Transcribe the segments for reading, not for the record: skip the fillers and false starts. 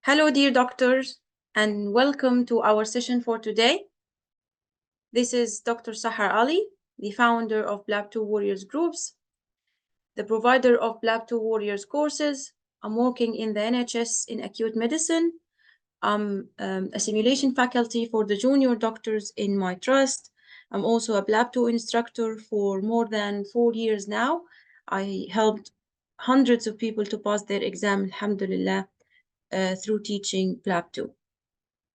Hello, dear doctors, and welcome to our session for today. This is Dr. Sahar Ali, the founder of PLAB 2 Warriors Groups, the provider of PLAB 2 Warriors courses. I'm working in the NHS in acute medicine. I'm a simulation faculty for the junior doctors in my trust. I'm also a PLAB 2 instructor for more than 4 years now. I helped hundreds of people to pass their exam, alhamdulillah, through teaching PLAB 2.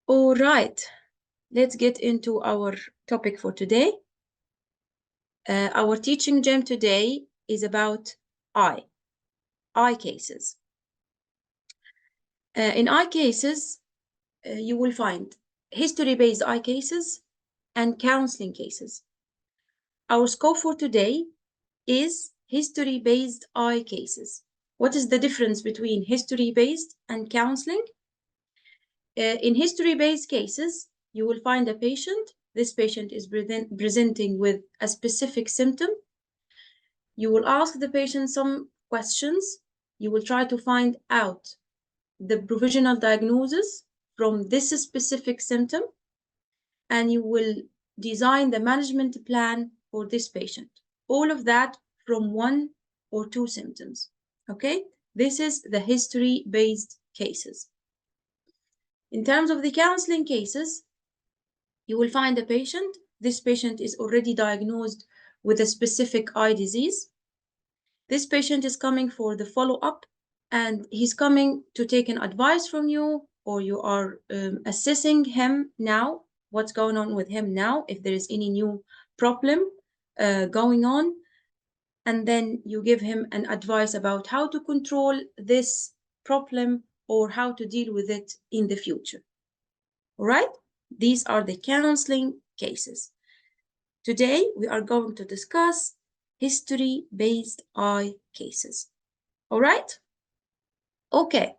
All right, let's get into our topic for today. Our teaching gem today is about eye cases. In eye cases, you will find history-based eye cases and counseling cases. Our scope for today is history-based eye cases. What is the difference between history-based and counseling? In history-based cases, you will find a patient. This patient is presenting with a specific symptom. You will ask the patient some questions. You will try to find out the provisional diagnosis from this specific symptom, and you will design the management plan for this patient. All of that from 1 or 2 symptoms, okay? This is the history-based cases. In terms of the counseling cases, you will find a patient. This patient is already diagnosed with a specific eye disease. This patient is coming for the follow-up, and he's coming to take an advice from you, or you are assessing him now, what's going on with him now, if there is any new problem going on, and then you give him an advice about how to control this problem or how to deal with it in the future. All right? These are the counseling cases. Today, we are going to discuss history-based eye cases. All right? Okay.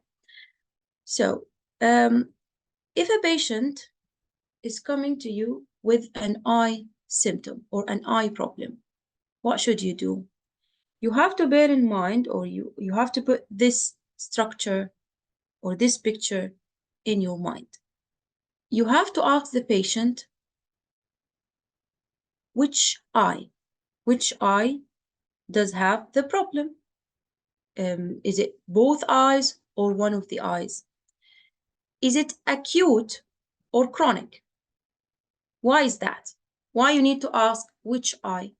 So, if a patient is coming to you with an eye symptom or an eye problem, what should you do? You have to bear in mind, or you have to put this structure or this picture in your mind. You have to ask the patient, which eye does have the problem? Is it both eyes or one of the eyes? Is it acute or chronic? Why is that? Why you need to ask which eye?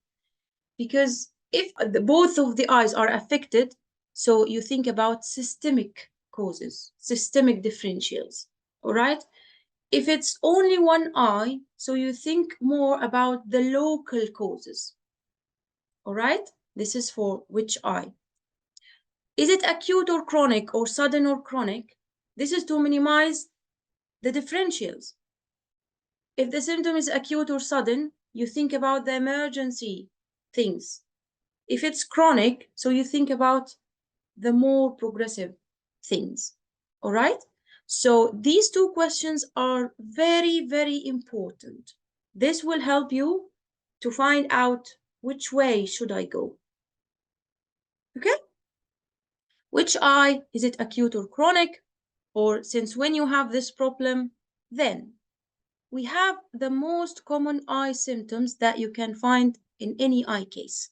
Because if both of the eyes are affected, so you think about systemic causes, systemic differentials, all right? If it's only one eye, so you think more about the local causes, all right? This is for which eye. Is it acute or chronic, or sudden or chronic? This is to minimize the differentials. If the symptom is acute or sudden, you think about the emergency things. If it's chronic, so you think about the more progressive things, all right? So these 2 questions are very, very important. This will help you to find out which way should I go, okay? Which eye, is it acute or chronic? Or since when you have this problem? Then we have the most common eye symptoms that you can find in any eye case.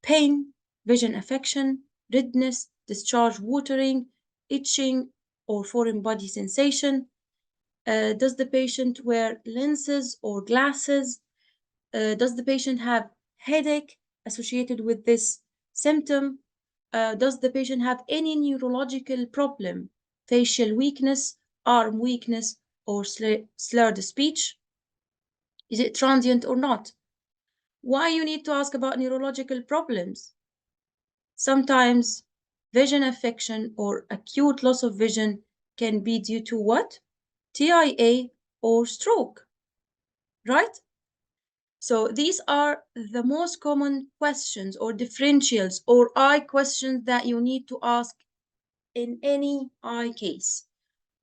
Pain, vision affection, redness, discharge watering, itching, or foreign body sensation. Does the patient wear lenses or glasses? Does the patient have headache associated with this symptom? Does the patient have any neurological problem, facial weakness, arm weakness, or slurred speech? Is it transient or not? Why you need to ask about neurological problems? Sometimes vision affection or acute loss of vision can be due to what? TIA or stroke, right? So these are the most common questions or differentials or eye questions that you need to ask in any eye case.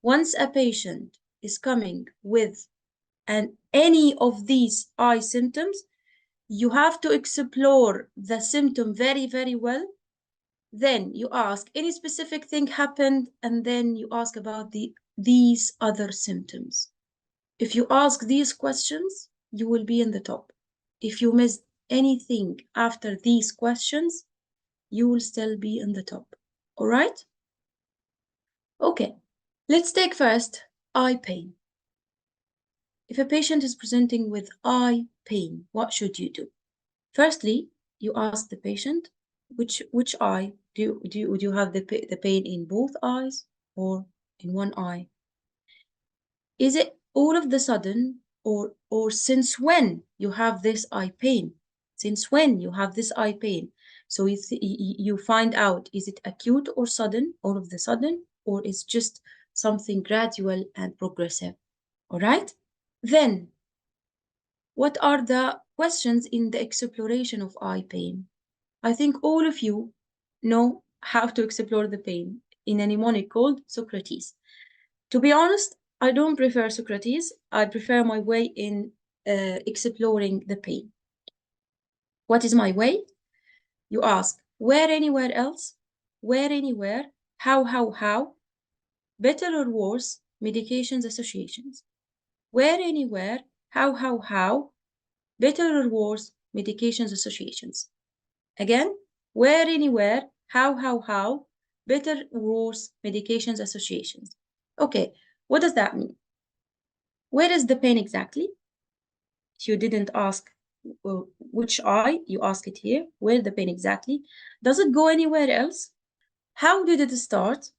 Once a patient is coming with any of these eye symptoms, you have to explore the symptom very, very well Then you ask, any specific thing happened? And then you ask about these other symptoms. If you ask these questions, you will be in the top. If you miss anything after these questions, you will still be in the top. All right? Okay, let's take first eye pain. If a patient is presenting with eye pain, what should you do? Firstly, you ask the patient, which eye do you have the pain in both eyes or in one eye? Is it all of the sudden or since when you have this eye pain? Since when you have this eye pain? So you find out, is it acute or sudden, all of the sudden, or it's just something gradual and progressive? All right? Then, what are the questions in the exploration of eye pain? I think all of you know how to explore the pain in a mnemonic called Socrates. To be honest, I don't prefer Socrates. I prefer my way in exploring the pain. What is my way? You ask, where anywhere else? Where anywhere? How? Better or worse? Medications associations. Where anywhere? How? Better or worse? Medications associations. Again, where anywhere? How? Better or worse? Medications associations. Okay, what does that mean? Where is the pain exactly? You didn't ask which eye, you ask it here. Where the pain exactly? Does it go anywhere else? How did it start?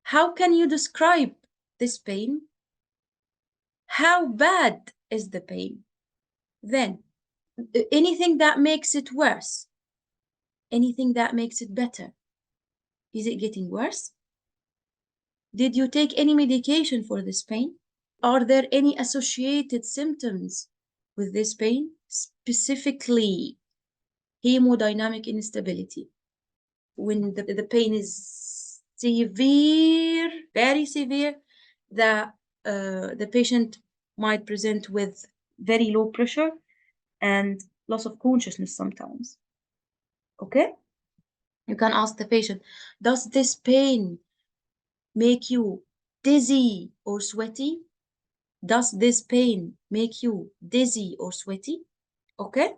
How can you describe this pain? How bad is the pain? Then, anything that makes it worse? Anything that makes it better? Is it getting worse? Did you take any medication for this pain? Are there any associated symptoms with this pain? Specifically, hemodynamic instability. When the pain is severe, very severe, the patient might present with very low pressure and loss of consciousness sometimes. Okay? You can ask the patient, does this pain make you dizzy or sweaty? Does this pain make you dizzy or sweaty? Okay?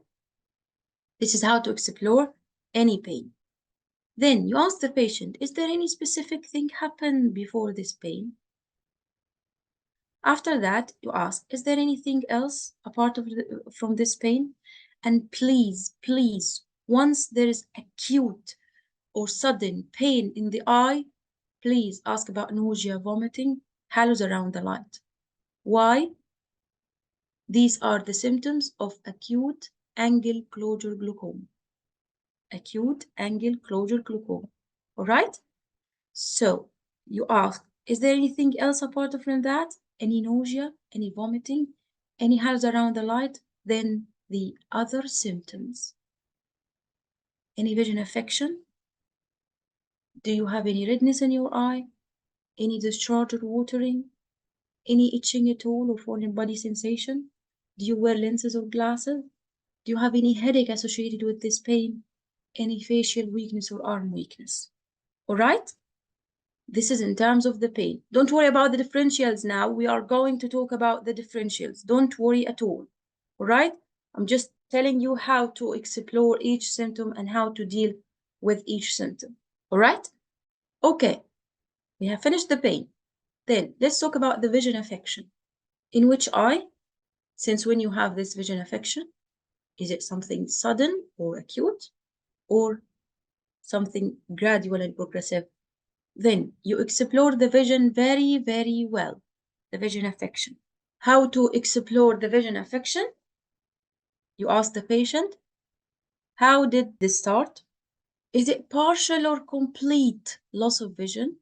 This is how to explore any pain. Then you ask the patient, is there any specific thing happened before this pain? After that, you ask, is there anything else apart from this pain? And please, once there is acute or sudden pain in the eye, please ask about nausea, vomiting, halos around the light. Why? These are the symptoms of acute angle closure glaucoma. Acute angle closure glaucoma. All right? So you ask, is there anything else apart from that? Any nausea, any vomiting, any halos around the light? Then the other symptoms. Any vision affection? Do you have any redness in your eye? Any discharge or watering? Any itching at all or foreign body sensation? Do you wear lenses or glasses? Do you have any headache associated with this pain? Any facial weakness or arm weakness? All right? This is in terms of the pain. Don't worry about the differentials now. We are going to talk about the differentials. Don't worry at all. All right? I'm just telling you how to explore each symptom and how to deal with each symptom. All right? Okay. We have finished the pain. Then let's talk about the vision affection. In which eye? Since when you have this vision affection? Is it something sudden or acute or something gradual and progressive? Then you explore the vision very, very well, the vision affection. How to explore the vision affection? You ask the patient, how did this start? Is it partial or complete loss of vision?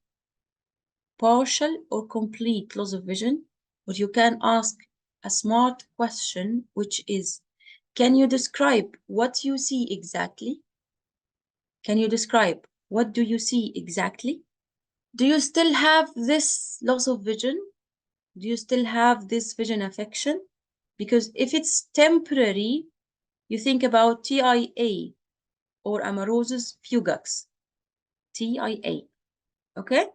Partial or complete loss of vision? But you can ask a smart question, which is, can you describe what you see exactly? Can you describe what do you see exactly? Do you still have this loss of vision? Do you still have this vision affection? Because if it's temporary, you think about TIA or amaurosis fugax. TIA. Okay?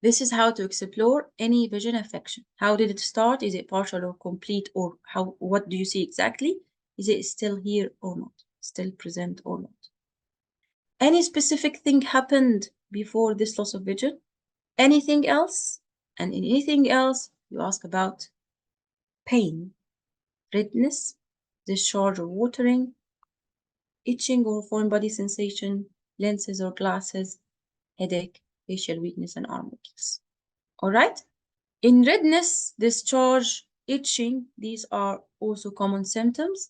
This is how to explore any vision affection. How did it start? Is it partial or complete, or what do you see exactly? Is it still here or not? Still present or not? Any specific thing happened before this loss of vision? Anything else? And in anything else, you ask about pain, redness, discharge or watering, itching or foreign body sensation, lenses or glasses, headache, facial weakness, and arm weakness. All right? In redness, discharge, itching, these are also common symptoms.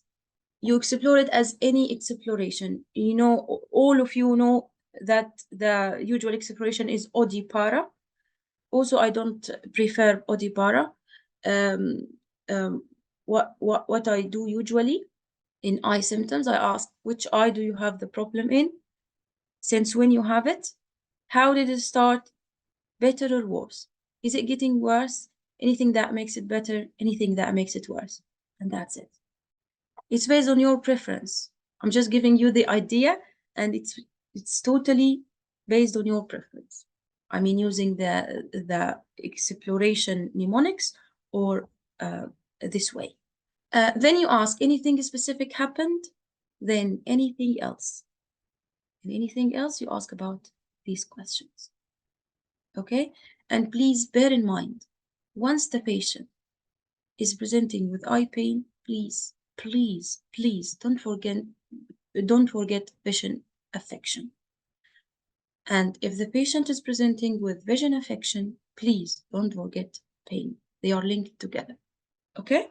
You explore it as any exploration. You know, all of you know that the usual exploration is Odipara. Also, I don't prefer Odipara. What I do usually in eye symptoms, I ask, which eye do you have the problem in? Since when you have it? How did it start? Better or worse? Is it getting worse? Anything that makes it better, anything that makes it worse. And that's it. It's based on your preference. I'm just giving you the idea, and it's totally based on your preference. I mean, using the exploration mnemonics or this way. Then you ask, anything specific happened? Then anything else? And anything else, you ask about these questions. Okay? And please bear in mind, once the patient is presenting with eye pain, please, please, please don't forget vision affection. And if the patient is presenting with vision affection, please don't forget pain. They are linked together. Okay?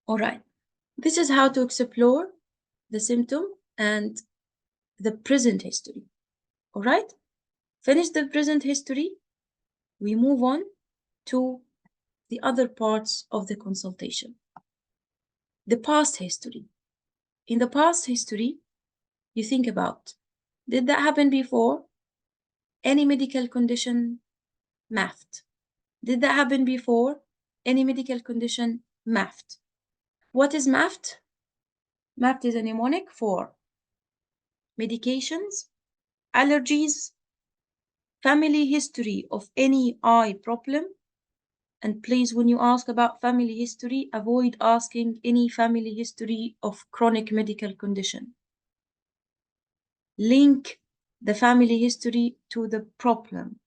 All right. This is how to explore the symptom and the present history. All right? Finish the present history. We move on to the other parts of the consultation. The past history. In the past history, you think about, did that happen before? Any medical condition? MAFT. Did that happen before? Any medical condition? MAFT. What is MAFT? MAFT is a mnemonic for medications, allergies, family history of any eye problem. And please, when you ask about family history, avoid asking any family history of chronic medical condition. Link the family history to the problem.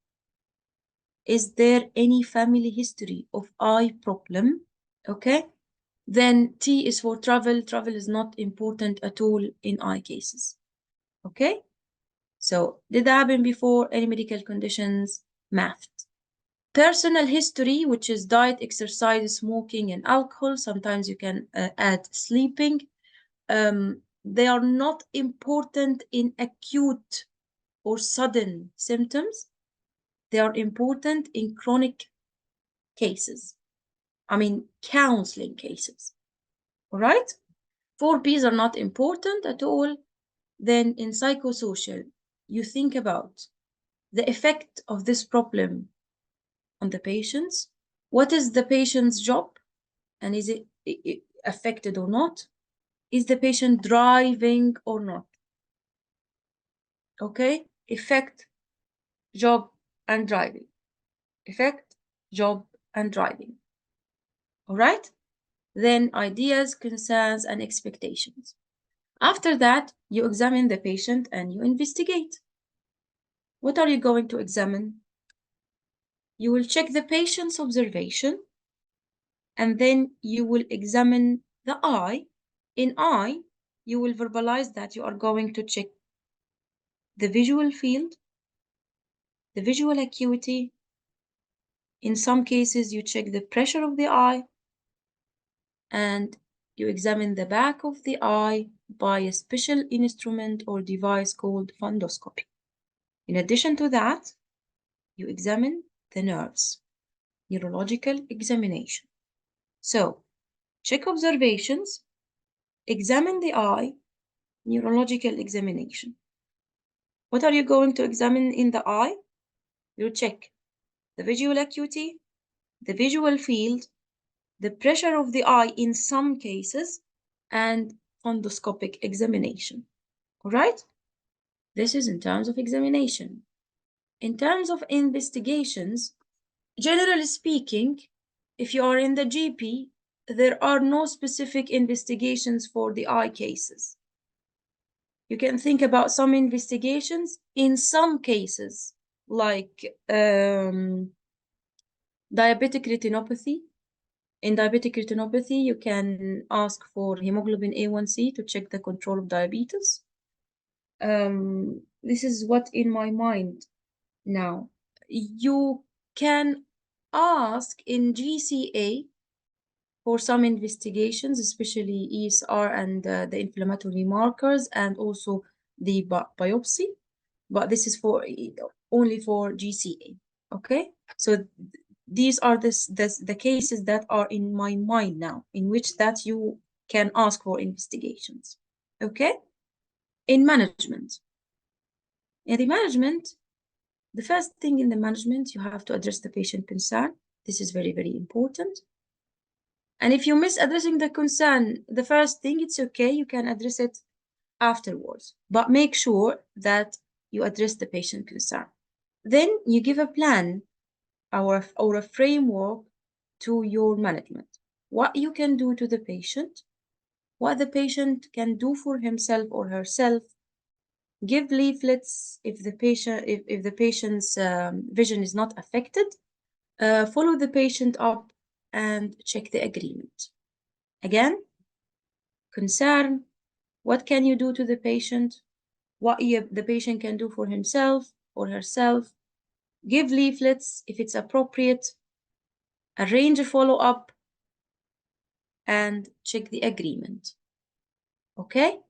Is there any family history of eye problem? Okay. Then T is for travel. Travel is not important at all in eye cases. Okay. So did that happen before? Any medical conditions? MAFT. Personal history, which is diet, exercise, smoking, and alcohol. Sometimes you can add sleeping. They are not important in acute or sudden symptoms. They are important in chronic cases. I mean, counseling cases. All right? 4 Ps are not important at all. Then in psychosocial, you think about the effect of this problem on the patients. What is the patient's job? And is it affected or not? Is the patient driving or not? Okay? Effect, job, and driving. Effect, job, and driving. All right? Then ideas, concerns, and expectations. After that, you examine the patient and you investigate. What are you going to examine? You will check the patient's observation, and then you will examine the eye. In eye, you will verbalize that you are going to check the visual field, the visual acuity. In some cases, you check the pressure of the eye, and you examine the back of the eye by a special instrument or device called fundoscopy. In addition to that, you examine the nerves, neurological examination. So, check observations, examine the eye, neurological examination. What are you going to examine in the eye? You check the visual acuity, the visual field, the pressure of the eye in some cases, and fundoscopic examination. All right? This is in terms of examination. In terms of investigations, generally speaking, if you are in the GP, there are no specific investigations for the eye cases. You can think about some investigations in some cases, like diabetic retinopathy. In diabetic retinopathy, you can ask for hemoglobin A1C to check the control of diabetes. This is what in my mind now. You can ask in GCA for some investigations, especially ESR and the inflammatory markers, and also the biopsy. But this is for only for GCA. Okay, so these are the cases that are in my mind now, in which that you can ask for investigations. Okay, in management. In the management, the first thing in the management, you have to address the patient concern. This is very, very important. And if you miss addressing the concern, the first thing, it's okay, you can address it afterwards, but make sure that you address the patient concern. Then you give a plan or a framework to your management. What you can do to the patient, what the patient can do for himself or herself. Give leaflets if the patient's vision is not affected. Follow the patient up and check the agreement. Again, concern, what can you do to the patient? What the patient can do for himself or herself. Give leaflets if it's appropriate. Arrange a follow-up and check the agreement. Okay?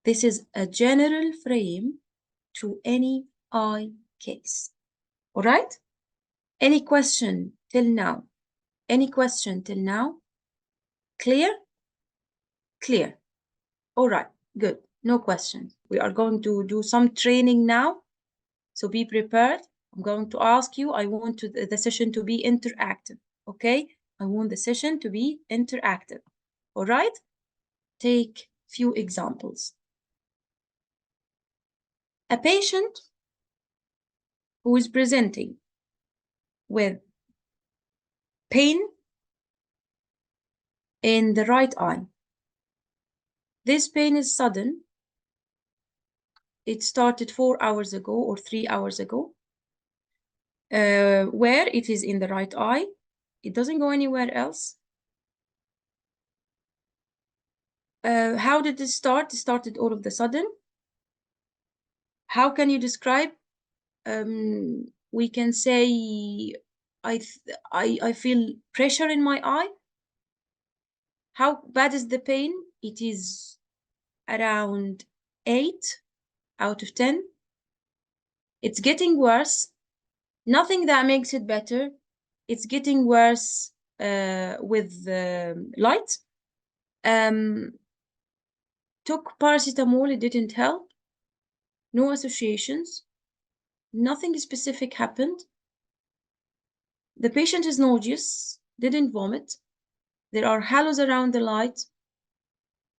This is a general frame to any eye case. All right? Any question till now? Any question till now? Clear? Clear. All right, good. No questions. We are going to do some training now. So be prepared. I'm going to ask you, I want the session to be interactive. Okay? I want the session to be interactive. All right? Take few examples. A patient who is presenting with pain in the right eye. This pain is sudden. It started 4 hours ago or 3 hours ago, where it is in the right eye. It doesn't go anywhere else. How did it start? It started all of the sudden. How can you describe? We can say, I feel pressure in my eye. How bad is the pain? It is around 8 out of 10. It's getting worse. Nothing that makes it better. It's getting worse with light. Took paracetamol, it didn't help. No associations. Nothing specific happened. The patient is nauseous, didn't vomit. There are halos around the light.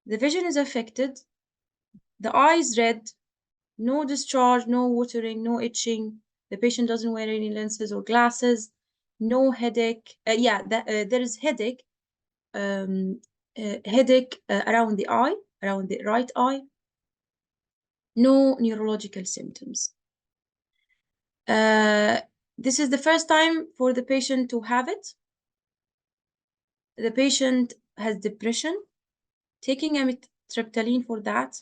The vision is affected. The eye is red. No discharge, no watering, no itching. The patient doesn't wear any lenses or glasses. No headache. There is headache. Headache around the eye, around the right eye. No neurological symptoms. This is the first time for the patient to have it. The patient has depression, taking amitriptyline for that,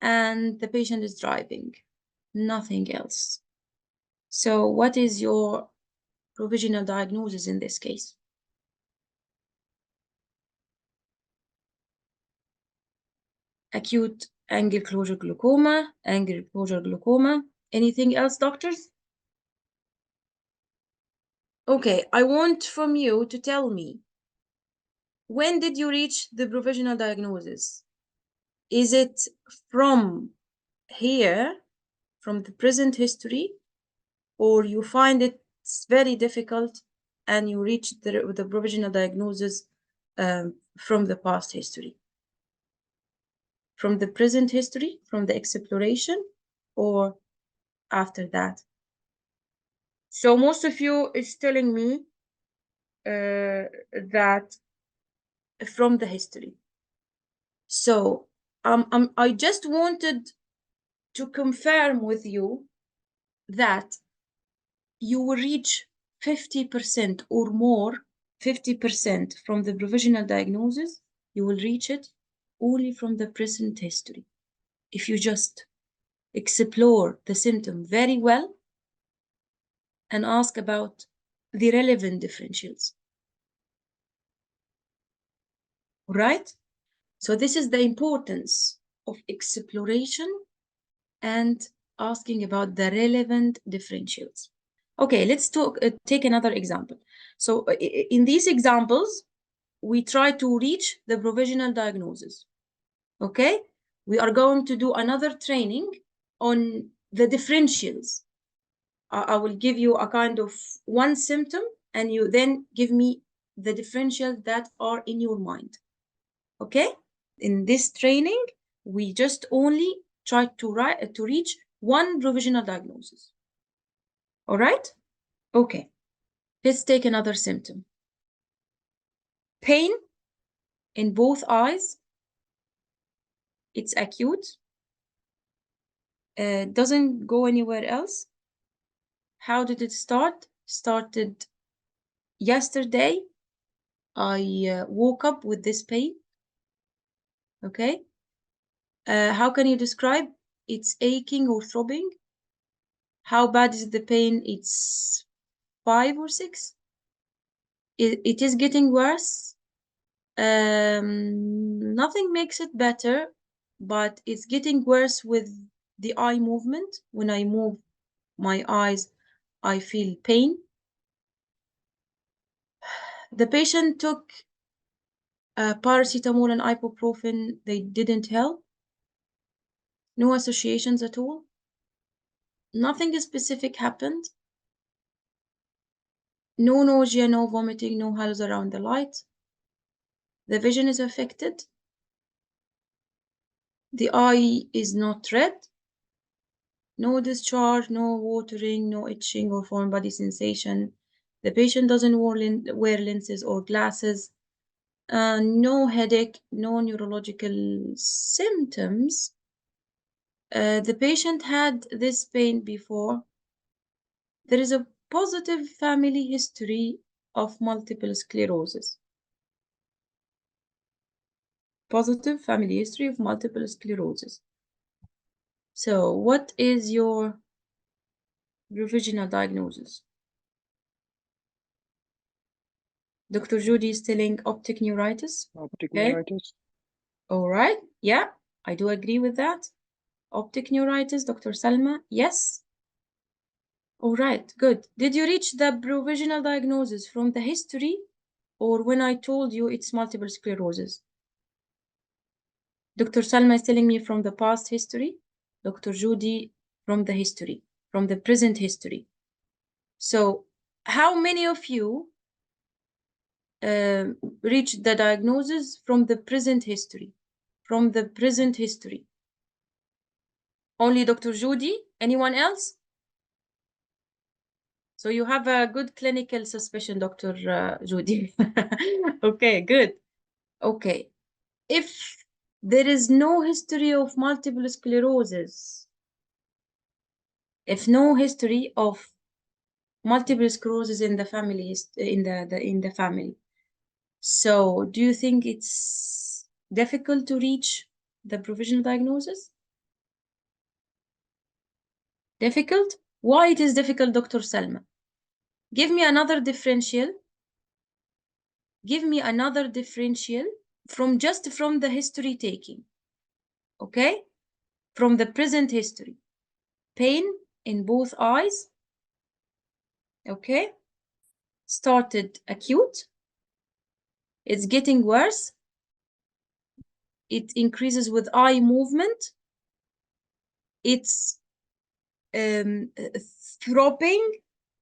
and the patient is driving, nothing else. So what is your provisional diagnosis in this case? Acute angle closure glaucoma, angle closure glaucoma. Anything else, doctors? Okay, I want from you to tell me, when did you reach the provisional diagnosis? Is it from here, from the present history, or you find it's very difficult and you reach the provisional diagnosis from the past history? From the present history, from the exploration, or after that? So most of you is telling me that from the history. So I just wanted to confirm with you that you will reach 50% or more, 50% from the provisional diagnosis, you will reach it only from the present history. If you just explore the symptom very well and ask about the relevant differentials. Right? So this is the importance of exploration and asking about the relevant differentials. Okay, let's take another example. So in these examples, we try to reach the provisional diagnosis. Okay, we are going to do another training on the differentials. I will give you a kind of one symptom, and you then give me the differentials that are in your mind. Okay, in this training, we just only try to reach one provisional diagnosis. All right? Okay, let's take another symptom. Pain in both eyes. It's acute. Doesn't go anywhere else. How did it start? Started yesterday. I woke up with this pain. Okay. How can you describe? It's aching or throbbing. How bad is the pain? It's 5 or 6. It is getting worse. Nothing makes it better, but it's getting worse with the eye movement. When I move my eyes, I feel pain. The patient took paracetamol and ibuprofen. They didn't help. No associations at all. Nothing specific happened. No nausea, no vomiting, no halos around the light. The vision is affected. The eye is not red. No discharge, no watering, no itching or foreign body sensation. The patient doesn't wear lenses or glasses. No headache, no neurological symptoms. The patient had this pain before. There is a positive family history of multiple sclerosis. Positive family history of multiple sclerosis. So what is your provisional diagnosis? Dr. Judy is telling optic neuritis. Optic Okay. neuritis. All right. Yeah, I do agree with that. Optic neuritis, Dr. Salma. Yes. All right, good. Did you reach the provisional diagnosis from the history or when I told you it's multiple sclerosis? Dr. Salma is telling me from the past history. Dr. Judy from the history, from the present history. So how many of you reached the diagnosis from the present history? From the present history. Only Dr. Judy? Anyone else? So you have a good clinical suspicion, Dr. Judy. Okay, good. Okay. If there is no history of multiple sclerosis, if no history of multiple sclerosis in the family, in the family, so do you think it's difficult to reach the provisional diagnosis? Difficult? Why it is difficult, Dr. Salma? Give me another differential. Give me another differential from the history taking. Okay? From the present history. Pain in both eyes. Okay? Started acute. It's getting worse. It increases with eye movement. It's throbbing,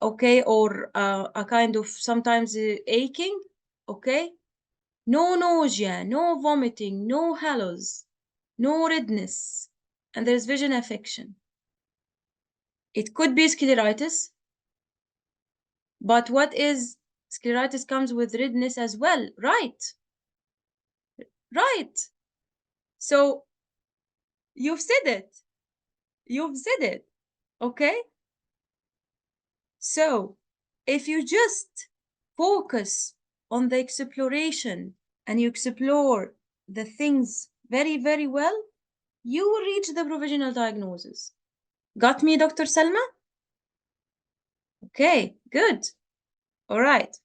okay, or a kind of sometimes aching, okay? No nausea, no vomiting, no halos, no redness, and there's vision affection. It could be scleritis, but what is scleritis comes with redness as well, right? Right. So you've said it. You've said it. Okay? So if you just focus on the exploration and you explore the things very, very well, you will reach the provisional diagnosis. Got me, Dr. Salma? Okay, good. All right.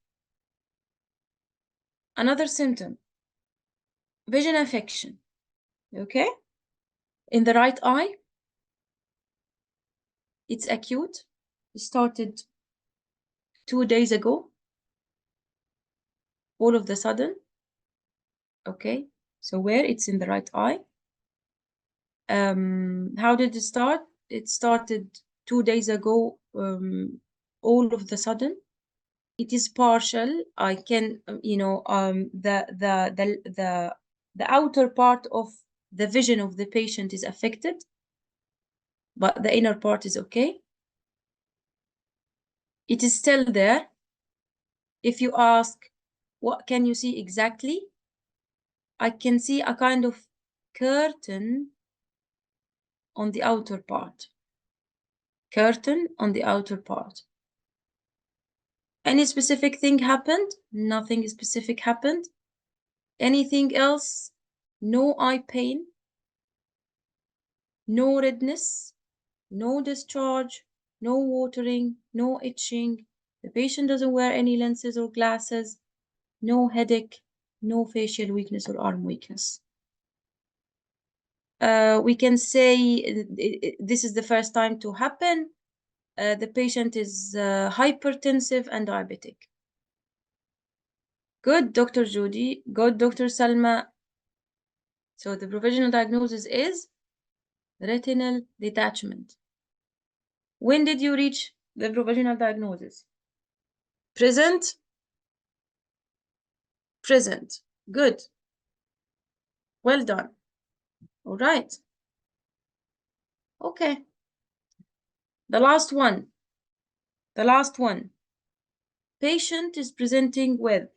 Another symptom, vision affection. Okay? In the right eye, it's acute. It started 2 days ago, all of the sudden. Okay, so where? It's in the right eye. How did it start? It started 2 days ago, all of the sudden. It is partial. I can, the outer part of the vision of the patient is affected, but the inner part is okay. It is still there. If you ask, what can you see exactly? I can see a kind of curtain on the outer part. Curtain on the outer part. Any specific thing happened? Nothing specific happened. Anything else? No eye pain, no redness, no discharge, no watering, no itching. The patient doesn't wear any lenses or glasses, no headache, no facial weakness or arm weakness. We can say this is the first time to happen. The patient is hypertensive and diabetic. Good, Dr. Judy. Good, Dr. Salma. So the provisional diagnosis is retinal detachment. When did you reach the provisional diagnosis? Present? Present. Good. Well done. All right. Okay. The last one. The last one. Patient is presenting with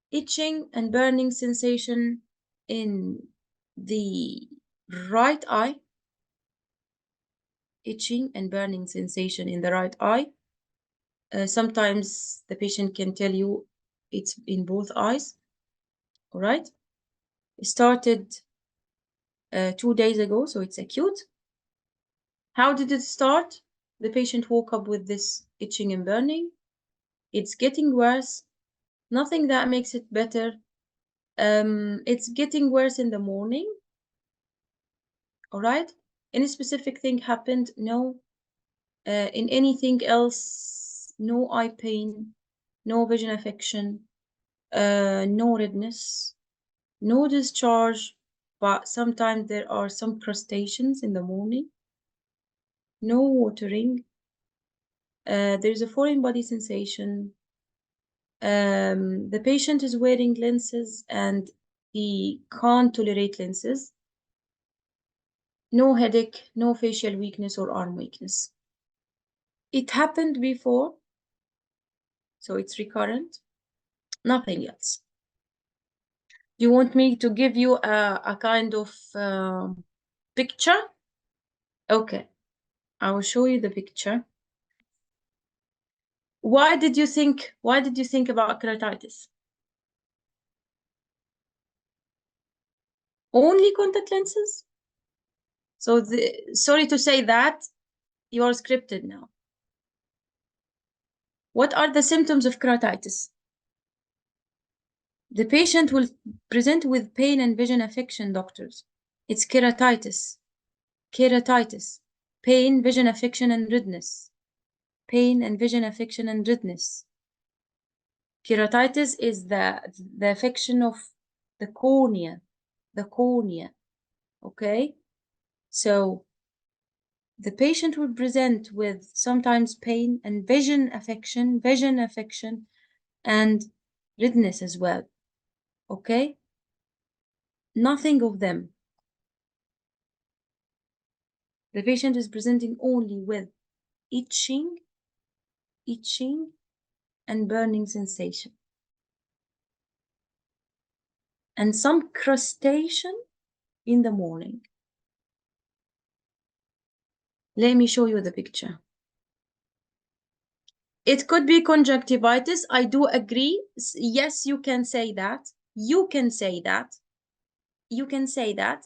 itching and burning sensation in the right eye. Itching and burning sensation in the right eye. Sometimes the patient can tell you it's in both eyes. All right. It started 2 days ago, so it's acute. How did it start? The patient woke up with this itching and burning. It's getting worse. Nothing that makes it better. It's getting worse in the morning. All right. Any specific thing happened? No. In anything else, no eye pain, no vision affection, no redness, no discharge, but sometimes there are some crustaceans in the morning, no watering, there's a foreign body sensation. The patient is wearing lenses and he can't tolerate lenses. No headache, no facial weakness or arm weakness. It happened before, so it's recurrent. Nothing else. You want me to give you a kind of picture? Okay, I will show you the picture. Why did you think about keratitis? Only contact lenses? So sorry to say that, you're scripted now. What are the symptoms of keratitis? The patient will present with pain and vision affection, doctors. It's keratitis. Keratitis. Pain, vision affection, and redness. Pain and vision affection and redness. Keratitis is the affection of the cornea. The cornea. Okay? So the patient will present with sometimes pain and vision affection, and redness as well. Okay? Nothing of them. The patient is presenting only with itching, and burning sensation, and some crustation in the morning. Let me show you the picture. It could be conjunctivitis. I do agree. Yes, you can say that. You can say that. You can say that.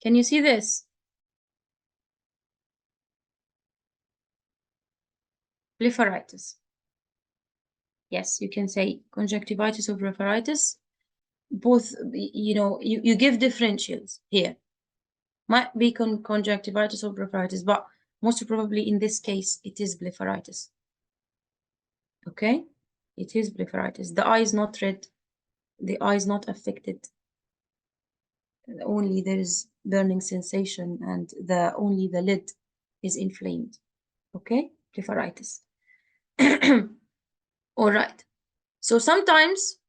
Can you see this? Blepharitis. Yes, you can say conjunctivitis or blepharitis. Both, you give differentials here. Might be conjunctivitis or blepharitis, but most probably in this case, it is blepharitis. Okay? It is blepharitis. The eye is not red. The eye is not affected. Only there is burning sensation and only the lid is inflamed. Okay? Blepharitis. All right. So sometimes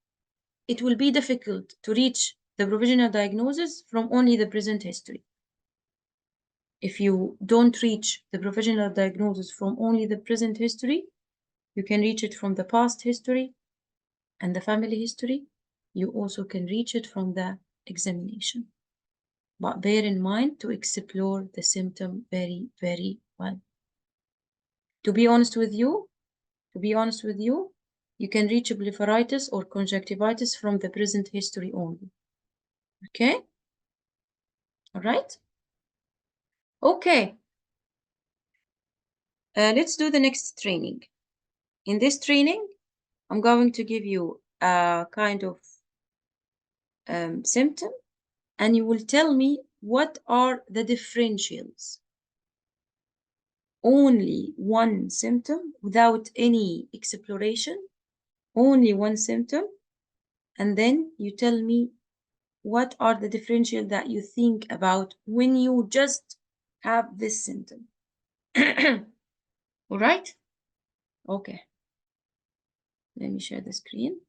it will be difficult to reach the provisional diagnosis from only the present history. If you don't reach the provisional diagnosis from only the present history, you can reach it from the past history and the family history. You also can reach it from the examination. But bear in mind to explore the symptom very, very well. To be honest with you, you can reach blepharitis or conjunctivitis from the present history only. Okay? All right? Okay. Let's do the next training. In this training, I'm going to give you a kind of symptom, and you will tell me what are the differentials. Only one symptom without any exploration, only one symptom, and then you tell me what are the differentials that you think about when you just have this symptom. All right? Okay. Let me share the screen.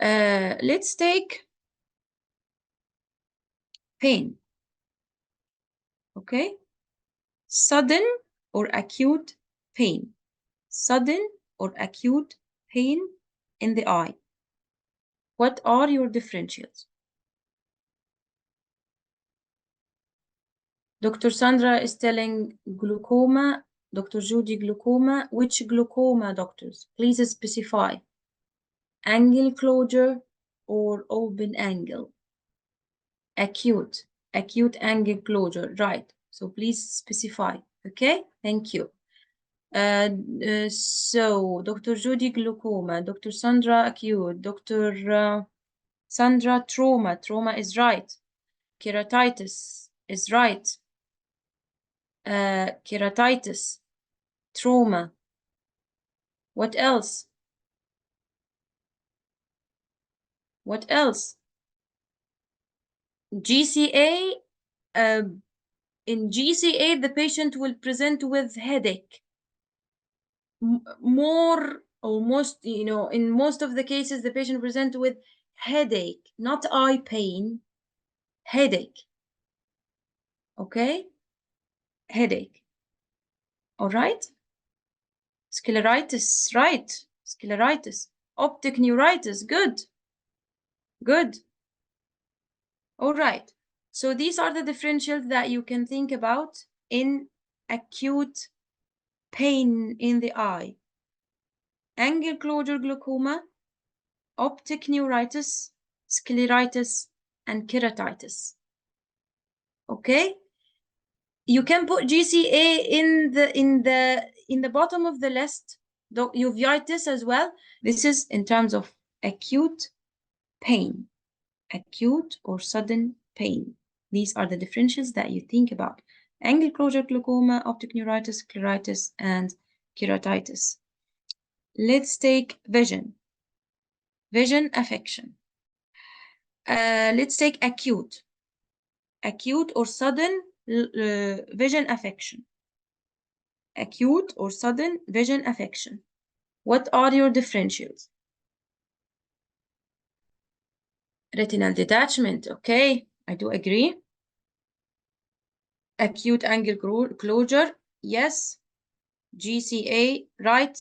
Let's take pain. Okay? Sudden or acute pain. Sudden or acute pain in the eye. What are your differentials? Dr. Sandra is telling glaucoma. Dr. Judy, glaucoma. Which glaucoma, doctors? Please specify. Angle closure or open angle? Acute angle closure, right. So please specify, okay? Thank you. So Dr. Judy, glaucoma. Dr. Sandra, acute. Dr. Sandra, trauma. Trauma is right. Keratitis is right. Keratitis, trauma. What else? What else? GCA. In GCA, the patient will present with headache. More, almost, in most of the cases, the patient presents with headache, not eye pain, headache. Okay? Headache. All right? Scleritis, right. Scleritis. Optic neuritis, good. Good. All right. So these are the differentials that you can think about in acute pain in the eye. Angle closure glaucoma, optic neuritis, scleritis, and keratitis. Okay? You can put GCA in the bottom of the list, uveitis as well. This is in terms of acute pain, acute or sudden pain. These are the differentials that you think about. Angle closure glaucoma, optic neuritis, scleritis, and keratitis. Let's take vision. Vision affection. Let's take acute or sudden vision affection. Acute or sudden vision affection. What are your differentials? Retinal detachment, okay, I do agree. Acute angle closure, yes. GCA, right.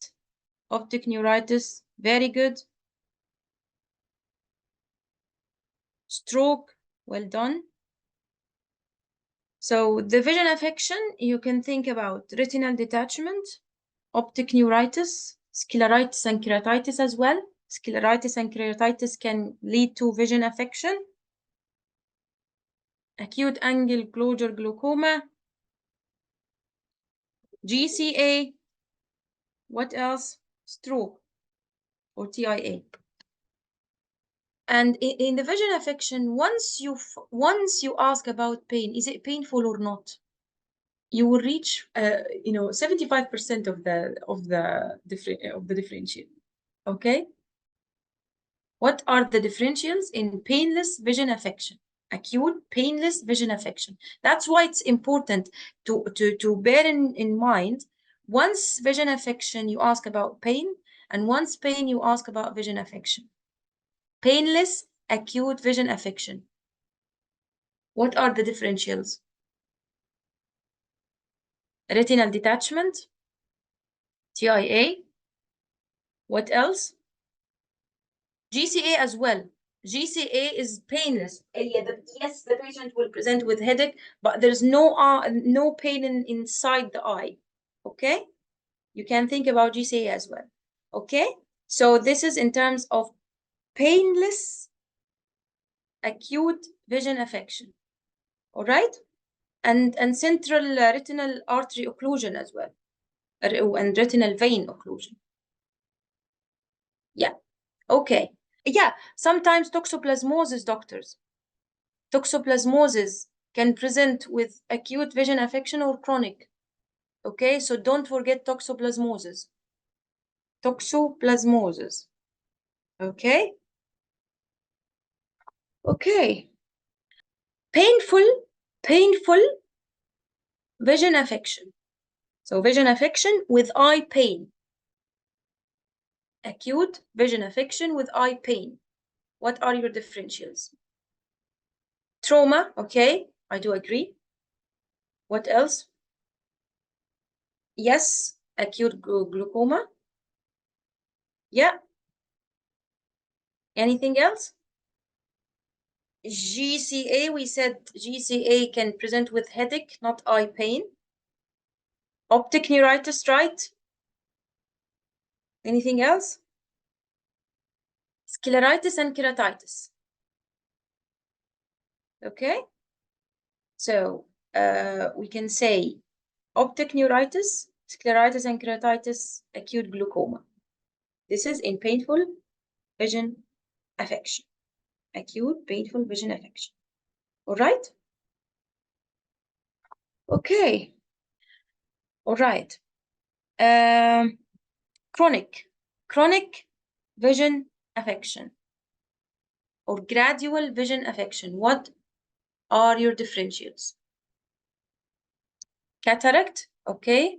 Optic neuritis, very good. Stroke, well done. So the vision affection, you can think about retinal detachment, optic neuritis, scleritis and keratitis as well. Scleritis and keratitis can lead to vision affection. Acute angle closure glaucoma, GCA, what else? Stroke or TIA. And in the vision affection, once you ask about pain, is it painful or not? You will reach 75% of the differential. Okay. What are the differentials in painless vision affection? Acute painless vision affection. That's why it's important to bear in mind, once vision affection you ask about pain, and once pain you ask about vision affection. Painless acute vision affection. What are the differentials? Retinal detachment, TIA. What else? GCA as well. GCA is painless. Yes, the patient will present with headache, but there's no pain inside the eye. Okay? You can think about GCA as well. Okay? So this is in terms of painless acute vision affection. All right? And central retinal artery occlusion as well. And retinal vein occlusion. Yeah. Okay. Yeah, sometimes toxoplasmosis, doctors. Toxoplasmosis can present with acute vision affection or chronic. Okay, so don't forget toxoplasmosis. Toxoplasmosis. Okay. Okay. Painful vision affection. So vision affection with eye pain. Acute vision affection with eye pain. What are your differentials? Trauma, okay, I do agree. What else? Yes, acute glaucoma. Yeah. Anything else? GCA, we said GCA can present with headache, not eye pain. Optic neuritis, right? Anything else? Scleritis and keratitis. Okay. So we can say optic neuritis, scleritis and keratitis, acute glaucoma. This is in painful vision affection. Acute painful vision affection. All right? Okay. All right. Chronic vision affection or gradual vision affection. What are your differentials? Cataract, okay.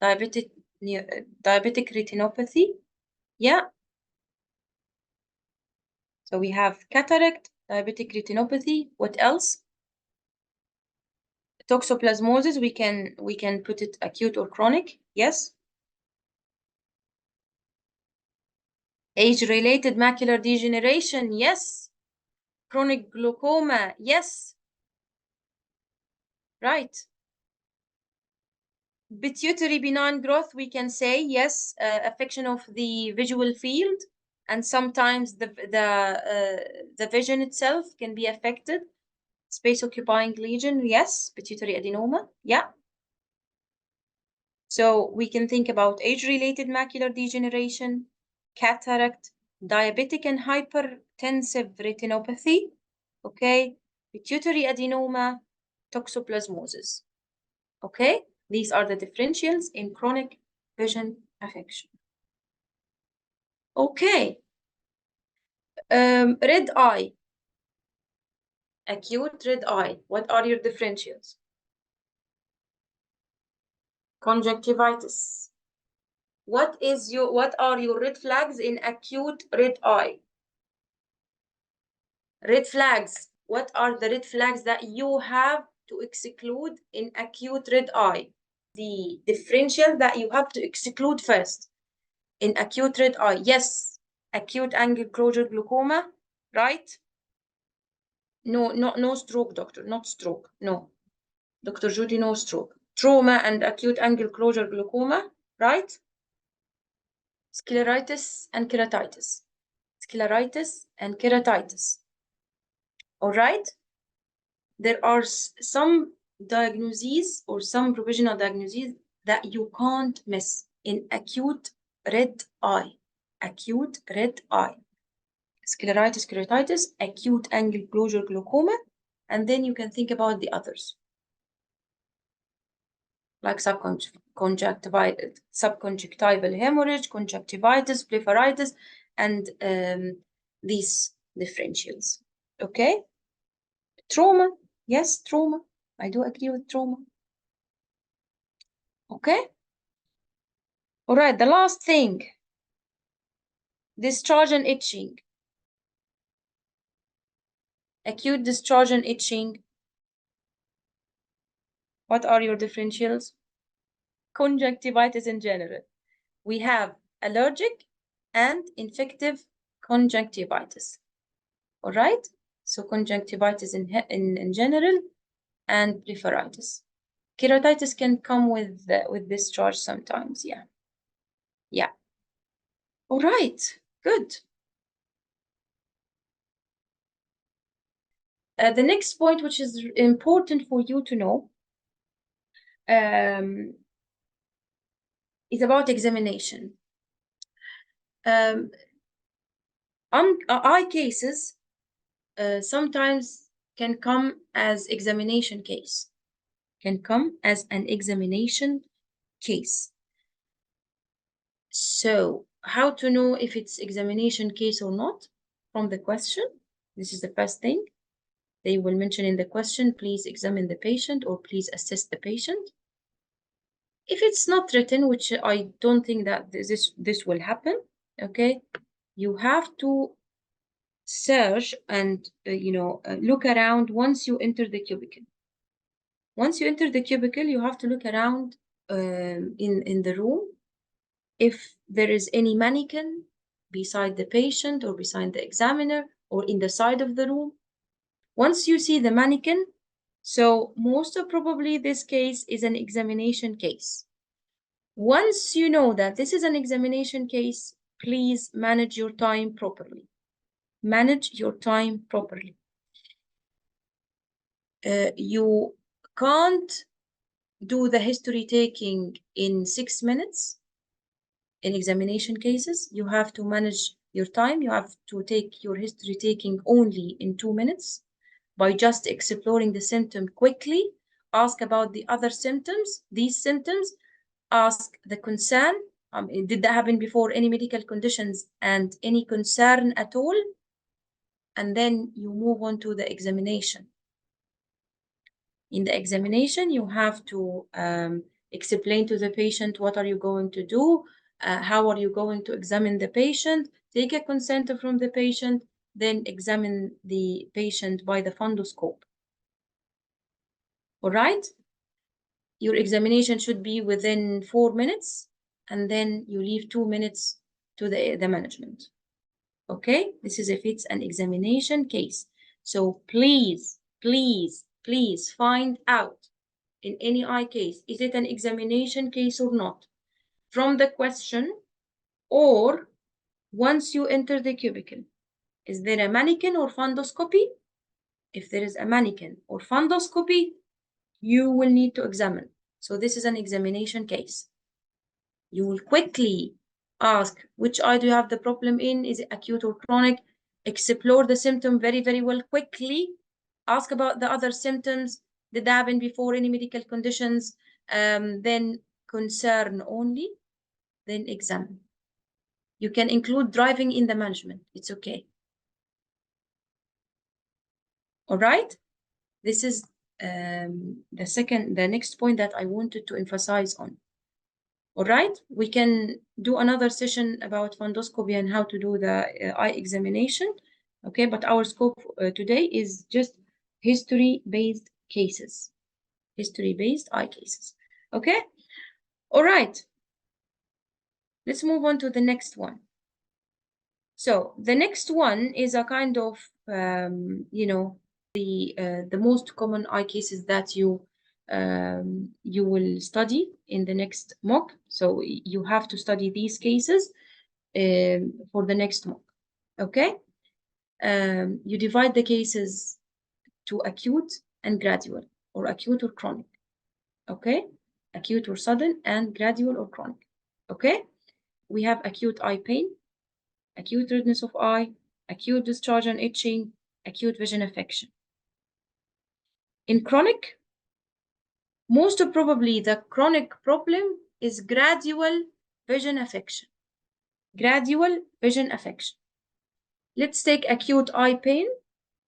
Diabetic retinopathy, yeah. So we have cataract, diabetic retinopathy. What else? Toxoplasmosis, we can put it acute or chronic, yes. Age-related macular degeneration, yes. Chronic glaucoma, yes. Right. Pituitary benign growth, we can say, yes, affection of the visual field, and sometimes the vision itself can be affected. Space occupying lesion, yes. Pituitary adenoma, yeah. So we can think about age-related macular degeneration, cataract, diabetic and hypertensive retinopathy, okay, pituitary adenoma, toxoplasmosis. Okay, these are the differentials in chronic vision affection. Okay, red eye, acute red eye. What are your differentials? Conjunctivitis. What are your red flags in acute red eye? Red flags. What are the red flags that you have to exclude in acute red eye. The differential that you have to exclude first in acute red eye. Yes, acute angle closure glaucoma, right? No, no stroke, doctor, not stroke. No, Dr. Judy, no stroke. Trauma and acute angle closure glaucoma, right? Scleritis and keratitis. Scleritis and keratitis. All right? There are some diagnoses or some provisional diagnoses that you can't miss in acute red eye. Acute red eye. Scleritis, keratitis, acute angle closure glaucoma, and then you can think about the others, like subconjunctival hemorrhage, conjunctivitis, blepharitis, and these differentials. Okay? Trauma. Yes, trauma. I do agree with trauma. Okay? All right, the last thing. Discharge and itching. Acute discharge and itching. What are your differentials? Conjunctivitis in general. We have allergic and infective conjunctivitis. All right? So conjunctivitis in general and blepharitis. Keratitis can come with discharge sometimes, yeah. Yeah. All right, good. The next point, which is important for you to know, is about examination. Eye cases sometimes can come as examination case. Can come as an examination case. So how to know if it's examination case or not? From the question. This is the first thing. They will mention in the question, please examine the patient or please assess the patient. If it's not written, which I don't think that this will happen, okay, you have to search and look around once you enter the cubicle. Once you enter the cubicle, you have to look around in the room if there is any mannequin beside the patient or beside the examiner or in the side of the room. Once you see the mannequin, so most probably this case is an examination case. Once you know that this is an examination case, please manage your time properly. Manage your time properly. You can't do the history taking in 6 minutes. In examination cases, you have to manage your time. You have to take your history taking only in 2 minutes by just exploring the symptom quickly. Ask about the other symptoms, these symptoms. Ask the concern. Did that happen before? Any medical conditions and any concern at all? And then you move on to the examination. In the examination, you have to explain to the patient what are you going to do, how are you going to examine the patient, take a consent from the patient, then examine the patient by the fundoscope. All right? Your examination should be within 4 minutes, and then you leave 2 minutes to the management. Okay? This is if it's an examination case. So please, please, please find out in any eye case, is it an examination case or not? From the question, or once you enter the cubicle, is there a mannequin or fundoscopy? If there is a mannequin or fundoscopy, you will need to examine. So this is an examination case. You will quickly ask, which eye do you have the problem in? Is it acute or chronic? Explore the symptom very, very well quickly. Ask about the other symptoms. Did that happen before? Any medical conditions? Then concern only, then examine. You can include driving in the management. It's okay. All right? This is the next point that I wanted to emphasize on. All right, we can do another session about fundoscopy and how to do the eye examination. Okay, but our scope today is just history-based cases. history-based eye cases. Okay? All right. Let's move on to the next one. So the next one is a kind of, you know, the most common eye cases that you will study in the next mock. So you have to study these cases for the next mock. Okay? You divide the cases to acute and gradual, or acute or chronic. Okay? Acute or sudden, and gradual or chronic. Okay? We have acute eye pain, acute redness of eye, acute discharge and itching, acute vision affection. In chronic, most probably the chronic problem is gradual vision affection. Gradual vision affection. Let's take acute eye pain.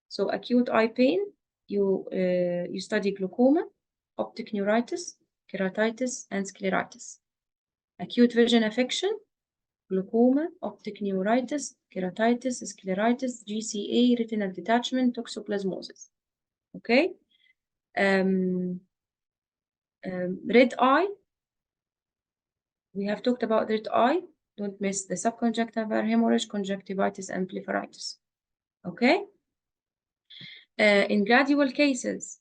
So acute eye pain, you study glaucoma, optic neuritis, keratitis, and scleritis. Acute vision affection, glaucoma, optic neuritis, keratitis, scleritis, GCA, retinal detachment, toxoplasmosis. Okay? Red eye. We have talked about red eye. Don't miss the subconjunctival hemorrhage, conjunctivitis, and blepharitis. Okay? In gradual cases,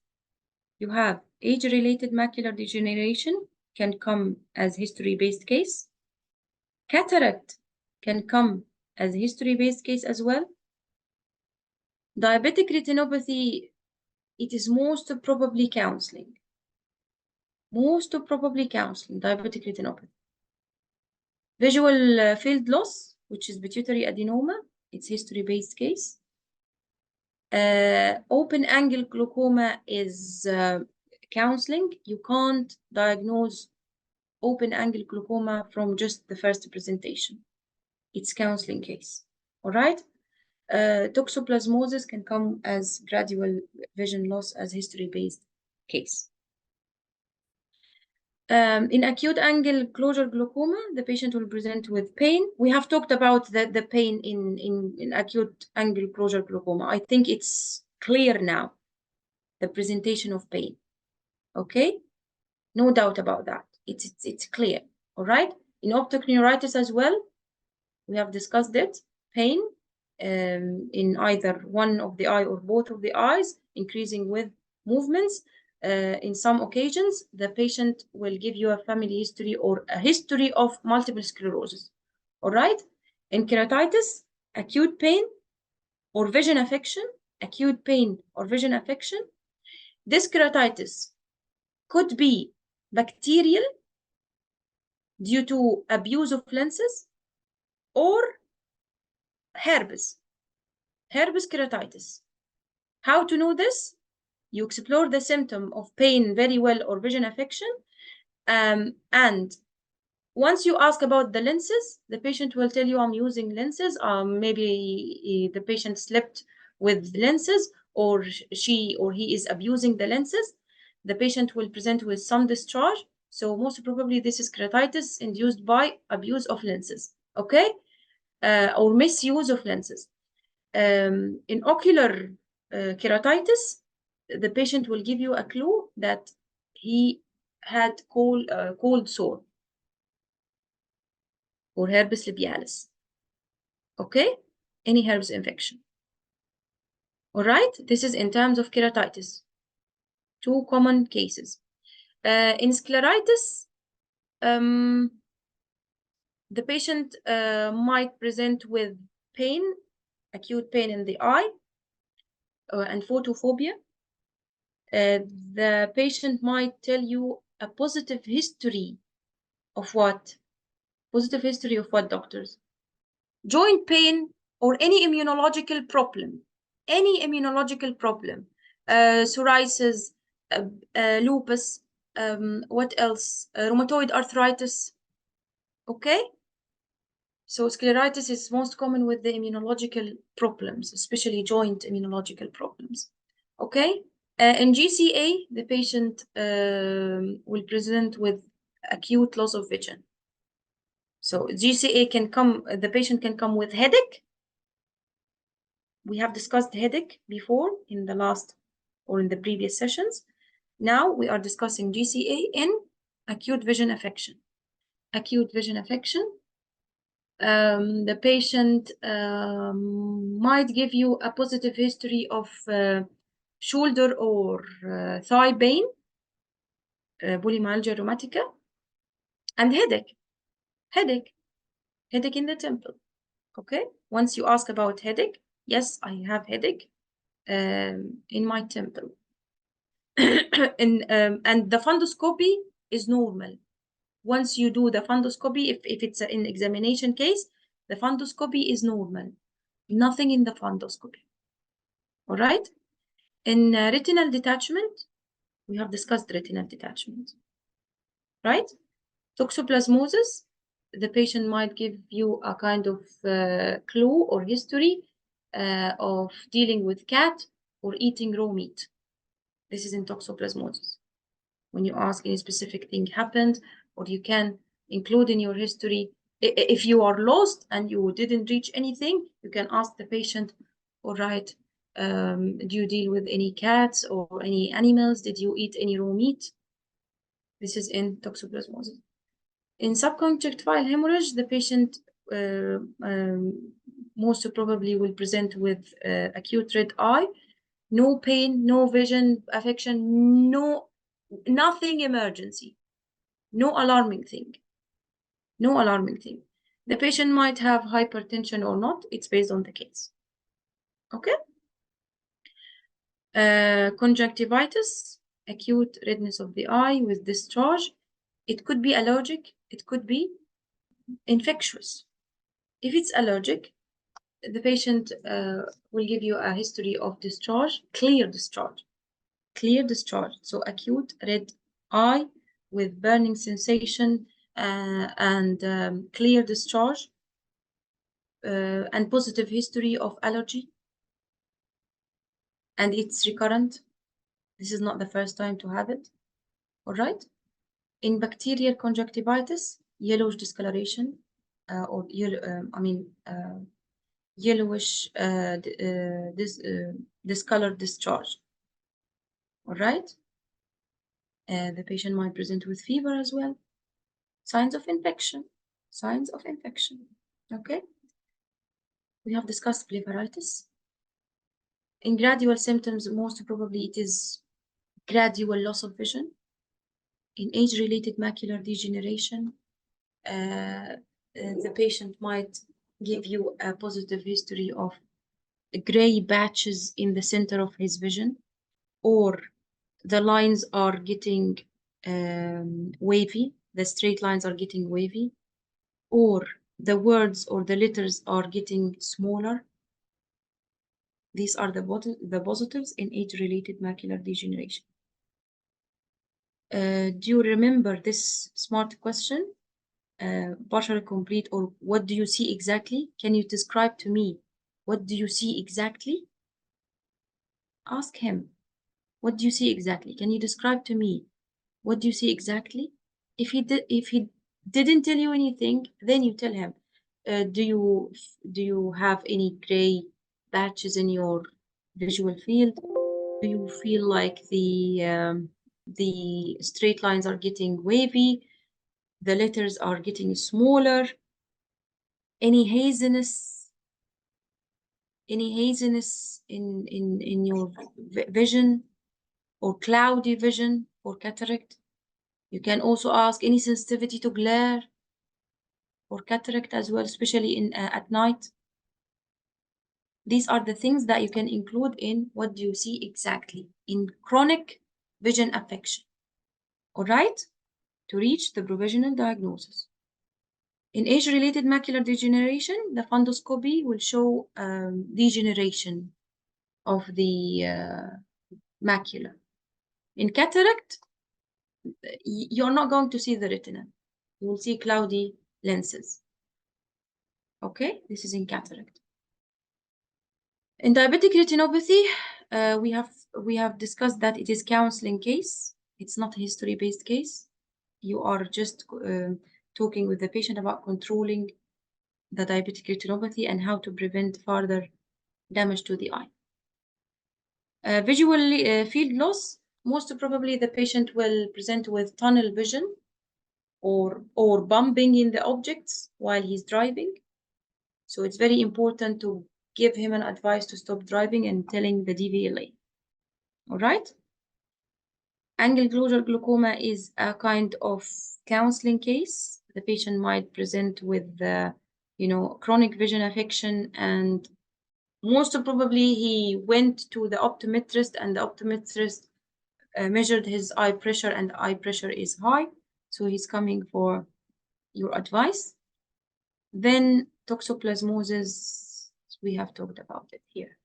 you have age-related macular degeneration can come as history-based case. Cataract can come as history-based case as well. Diabetic retinopathy, it is most probably counseling. Most probably counseling, diabetic retinopathy. Visual field loss, which is pituitary adenoma, it's history-based case. Open angle glaucoma is counseling. You can't diagnose open angle glaucoma from just the first presentation. It's counseling case. All right? Toxoplasmosis can come as gradual vision loss as history-based case. In acute angle closure glaucoma, the patient will present with pain. We have talked about the pain in acute angle closure glaucoma. I think it's clear now, the presentation of pain. Okay? No doubt about that. It's clear. All right? In optic neuritis as well, we have discussed it. Pain in either one of the eye or both of the eyes, increasing with movements. In some occasions, the patient will give you a family history or a history of multiple sclerosis. All right? In keratitis, acute pain or vision affection, acute pain or vision affection. This keratitis could be bacterial due to abuse of lenses or herpes keratitis. How to know this? You explore the symptom of pain very well or vision affection. And once you ask about the lenses, the patient will tell you, I'm using lenses. Maybe the patient slept with lenses, or she or he is abusing the lenses. The patient will present with some discharge. So most probably this is keratitis induced by abuse of lenses, okay? Or misuse of lenses. In ocular keratitis, the patient will give you a clue that he had cold sore or herpes labialis. Okay? Any herpes infection. All right? This is in terms of keratitis. Two common cases. In scleritis, the patient might present with pain, acute pain in the eye, and photophobia. The patient might tell you a positive history of what? Positive history of what, doctors? Joint pain or any immunological problem. Any immunological problem. Psoriasis, lupus, what else? Rheumatoid arthritis. Okay? So scleritis is most common with the immunological problems, especially joint immunological problems. Okay? In GCA, the patient will present with acute loss of vision. So GCA can come, the patient can come with headache. We have discussed headache before in the last or in the previous sessions. Now we are discussing GCA in acute vision affection. Acute vision affection, the patient might give you a positive history of shoulder or thigh pain, polymyalgia rheumatica, and headache in the temple. Okay, once you ask about headache, yes, I have headache in my temple. And the fundoscopy is normal. Once you do the fundoscopy, if it's an examination case, the fundoscopy is normal. Nothing in the fundoscopy. All right. In retinal detachment, we have discussed retinal detachment, right? Toxoplasmosis, the patient might give you a kind of clue or history of dealing with cat or eating raw meat. This is in toxoplasmosis. When you ask any specific thing happened, or you can include in your history, if you are lost and you didn't reach anything, you can ask the patient, all right, do you deal with any cats or any animals? Did you eat any raw meat? This is in toxoplasmosis. In subconjunctival hemorrhage, the patient most probably will present with acute red eye, no pain, no vision affection, nothing emergency, no alarming thing. The patient might have hypertension or not, it's based on the case. Okay. Conjunctivitis, acute redness of the eye with discharge. It could be allergic, it could be infectious. If it's allergic, the patient will give you a history of discharge, clear discharge. So acute red eye with burning sensation and clear discharge and positive history of allergy. And it's recurrent. This is not the first time to have it. All right. In bacterial conjunctivitis, yellowish discoloration or yellowish discolored discharge. All right. The patient might present with fever as well. Signs of infection. Okay. We have discussed blepharitis. In gradual symptoms, most probably it is gradual loss of vision. In age-related macular degeneration, the patient might give you a positive history of gray patches in the center of his vision, or the lines are getting wavy, the straight lines are getting wavy, or the words or the letters are getting smaller. These are the positives in age-related macular degeneration. Do you remember this smart question? Partially complete, or what do you see exactly? Can you describe to me what do you see exactly? Ask him, what do you see exactly? Can you describe to me what do you see exactly? If he didn't tell you anything, then you tell him, do you have any gray patches in your visual field? Do you feel like the straight lines are getting wavy? The letters are getting smaller? Any haziness in your vision, or cloudy vision, or cataract? You can also ask any sensitivity to glare or cataract as well, especially in at night. These are the things that you can include in what do you see exactly in chronic vision affection. All right, to reach the provisional diagnosis. In age-related macular degeneration, the fundoscopy will show degeneration of the macula. In cataract, you're not going to see the retina. You will see cloudy lenses. Okay, this is in cataract. In diabetic retinopathy, we have discussed that it is counseling case. It's not a history-based case. You are just talking with the patient about controlling the diabetic retinopathy and how to prevent further damage to the eye. Visual field loss, most probably the patient will present with tunnel vision or bumping in the objects while he's driving. So it's very important to give him an advice to stop driving and telling the DVLA. All right? Angle closure glaucoma is a kind of counseling case. The patient might present with, chronic vision affection, and most probably he went to the optometrist, and the optometrist measured his eye pressure, and eye pressure is high. So he's coming for your advice. Then toxoplasmosis, we have talked about it here.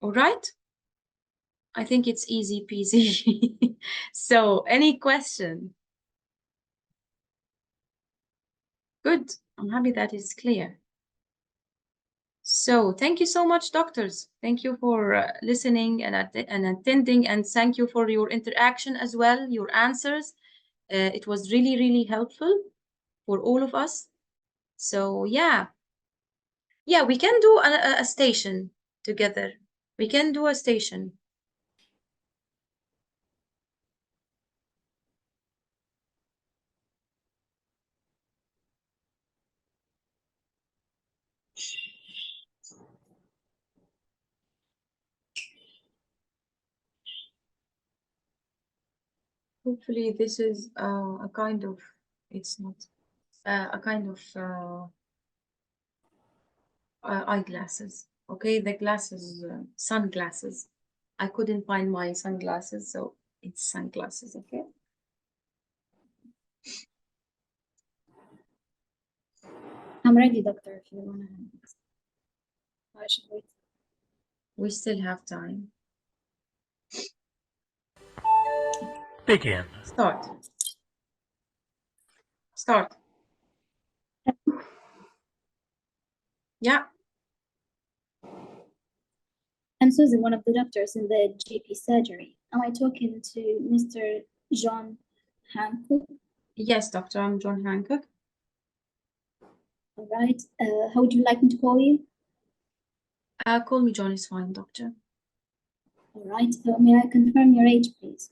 All right? I think it's easy peasy. So any question? Good. I'm happy that is clear. So thank you so much, doctors. Thank you for listening and attending, and thank you for your interaction as well, your answers. It was really, really helpful for all of us. So yeah, we can do a station together. We can do a station. Hopefully this is a kind of, it's not, a kind of eyeglasses. Okay, the glasses, sunglasses. I couldn't find my sunglasses, so it's sunglasses, okay? I'm ready, doctor, if you want to. I should wait. We still have time. Begin. Start. Start. Yeah. I'm Susan, one of the doctors in the GP surgery. Am I talking to Mr. John Hancock? Yes, doctor, I'm John Hancock. All right. How would you like me to call you? Call me John is fine, doctor. All right. May I confirm your age, please?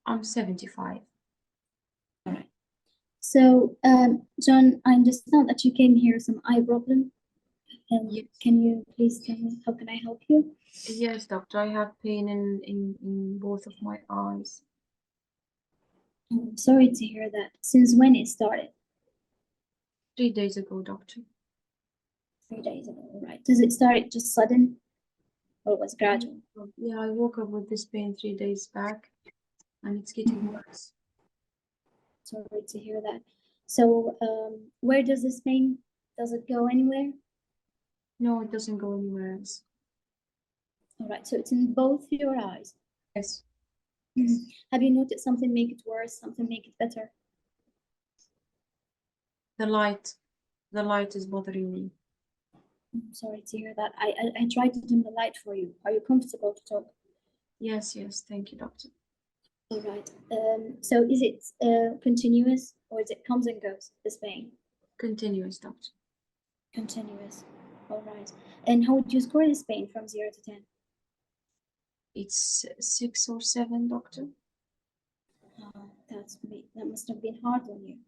I'm 75. All right. So, John, I understand that you came here with some eye problem. Yes. Can you please tell me how can I help you? Yes, doctor, I have pain in both of my eyes. I'm sorry to hear that. Since when it started? 3 days ago, doctor. 3 days ago. All right. Does it start just sudden, or was gradual? Yeah, I woke up with this pain 3 days back, and it's getting worse. Sorry to hear that. So, where does this pain? Does it go anywhere? No, it doesn't go anywhere else. All right. So it's in both your eyes. Yes. Have you noticed something make it worse? Something make it better? The light is bothering me. I'm sorry to hear that. I tried to dim the light for you. Are you comfortable to talk? Yes, thank you, doctor. All right. So is it continuous, or is it comes and goes, this pain? Continuous, doctor. Continuous. All right. And how would you score this pain from 0 to 10? It's 6 or 7, doctor. Oh, that must have been hard on you.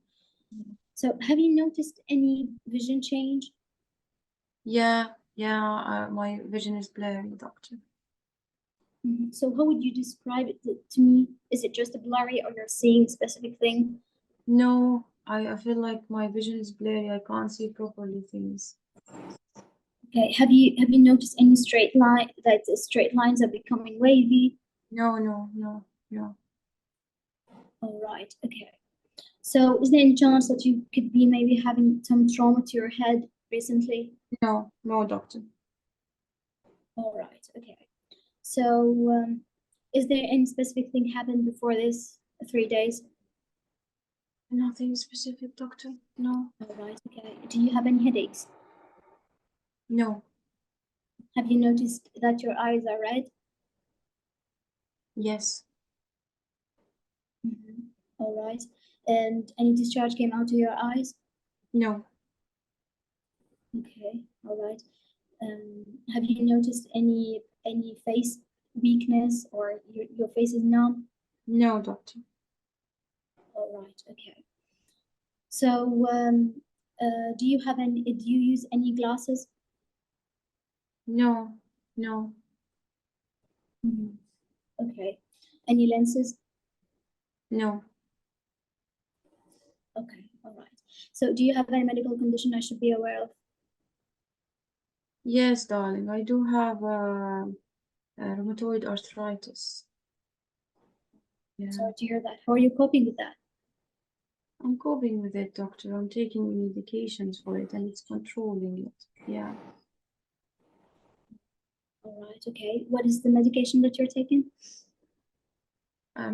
So have you noticed any vision change? Yeah, my vision is blurry, doctor. So how would you describe it to me? Is it just a blurry, or you're seeing a specific thing? No, I feel like my vision is blurry. I can't see properly things. Okay. Have you noticed any straight line, that the straight lines are becoming wavy? No. All right. Okay. So is there any chance that you could be maybe having some trauma to your head recently? No, doctor. All right. Okay. So is there any specific thing happened before this 3 days? Nothing specific, doctor. No. All right. Okay. Do you have any headaches? No. Have you noticed that your eyes are red? Yes. All right. And any discharge came out of your eyes? No. Okay. All right. Have you noticed any face weakness or your face is numb? No, doctor. All right, okay. So do you use any glasses? No, no, Okay. Any lenses? no. Okay, all right. So do you have any medical condition I should be aware of? Yes, darling, I do have rheumatoid arthritis. Yeah, Sorry to hear that. How are you coping with that? I'm coping with it, doctor. I'm taking medications for it and it's controlling it. Yeah. All right, okay. What is the medication that you're taking?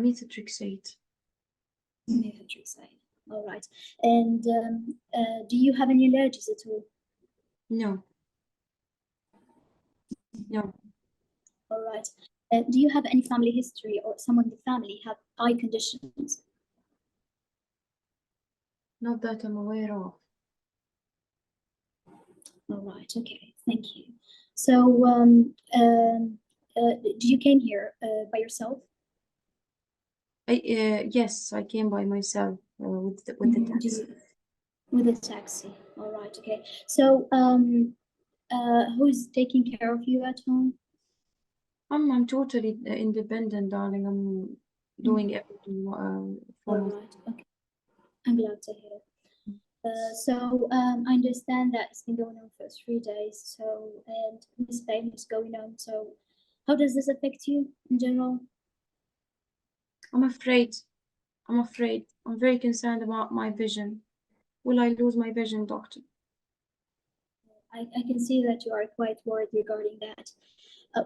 Methotrexate. Methotrexate. All right. And do you have any allergies at all? No, no, All right. Do you have any family history or someone in the family have eye conditions? not that I'm aware of. All right, okay, thank you. So do you came here by yourself? Yes, I came by myself with the Mhm, taxi. with a taxi. All right, okay. So who's taking care of you at home? I'm totally independent, darling. I'm doing everything for All myself. right, okay. I'm glad to hear. So I understand that it's been going on for 3 days. So and this pain is going on. So how does this affect you in general? I'm afraid. I'm afraid. I'm very concerned about my vision. Will I lose my vision, doctor? I can see that you are quite worried regarding that.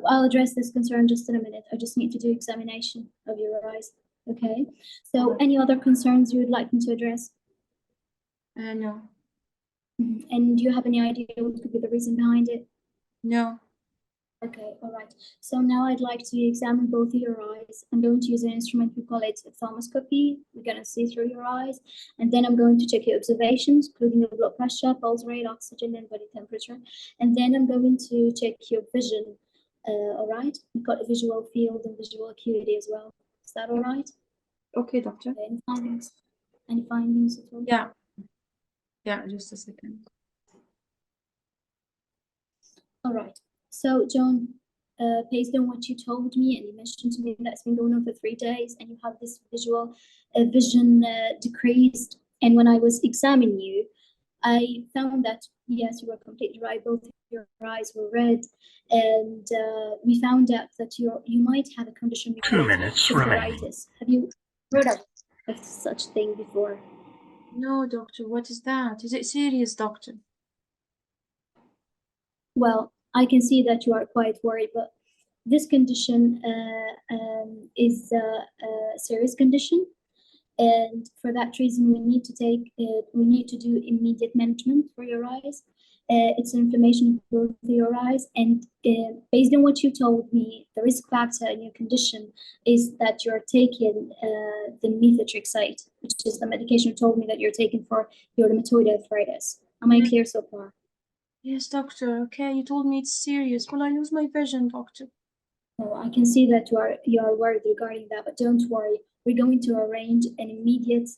I'll address this concern just in a minute. I just need to do examination of your eyes. Okay. So any other concerns you would like me to address? No. And do you have any idea what could be the reason behind it? No. Okay, all right. So now I'd like to examine both of your eyes. I'm going to use an instrument, we call it ophthalmoscopy. We're going to see through your eyes. And then I'm going to check your observations, including your blood pressure, pulse rate, oxygen, and body temperature. And then I'm going to check your vision. All right? We've got a visual field and visual acuity as well. Is that all right? Okay, doctor. Okay, any findings? Any findings at all? Yeah. Yeah, just a second. All right. So, John, based on what you told me, and you mentioned to me that it's been going on for 3 days, and you have this visual vision decreased. And when I was examining you, I found that yes, you were completely right. Both your eyes were red, and we found out that you might have a condition we 2 call minutes remaining. psoriasis. Have you heard of such thing before? No, doctor. What is that? Is it serious, doctor? Well, I can see that you are quite worried, but this condition is a serious condition, and for that reason, we need to do immediate management for your eyes. It's an inflammation for your eyes, and based on what you told me, the risk factor in your condition is that you're taking the methotrexate, which is the medication you told me that you're taking for your rheumatoid arthritis. Am I clear so far? Yes, doctor. Okay, you told me it's serious. Will I lose my vision, doctor? So I can see that you are worried regarding that, but don't worry. We're going to arrange an immediate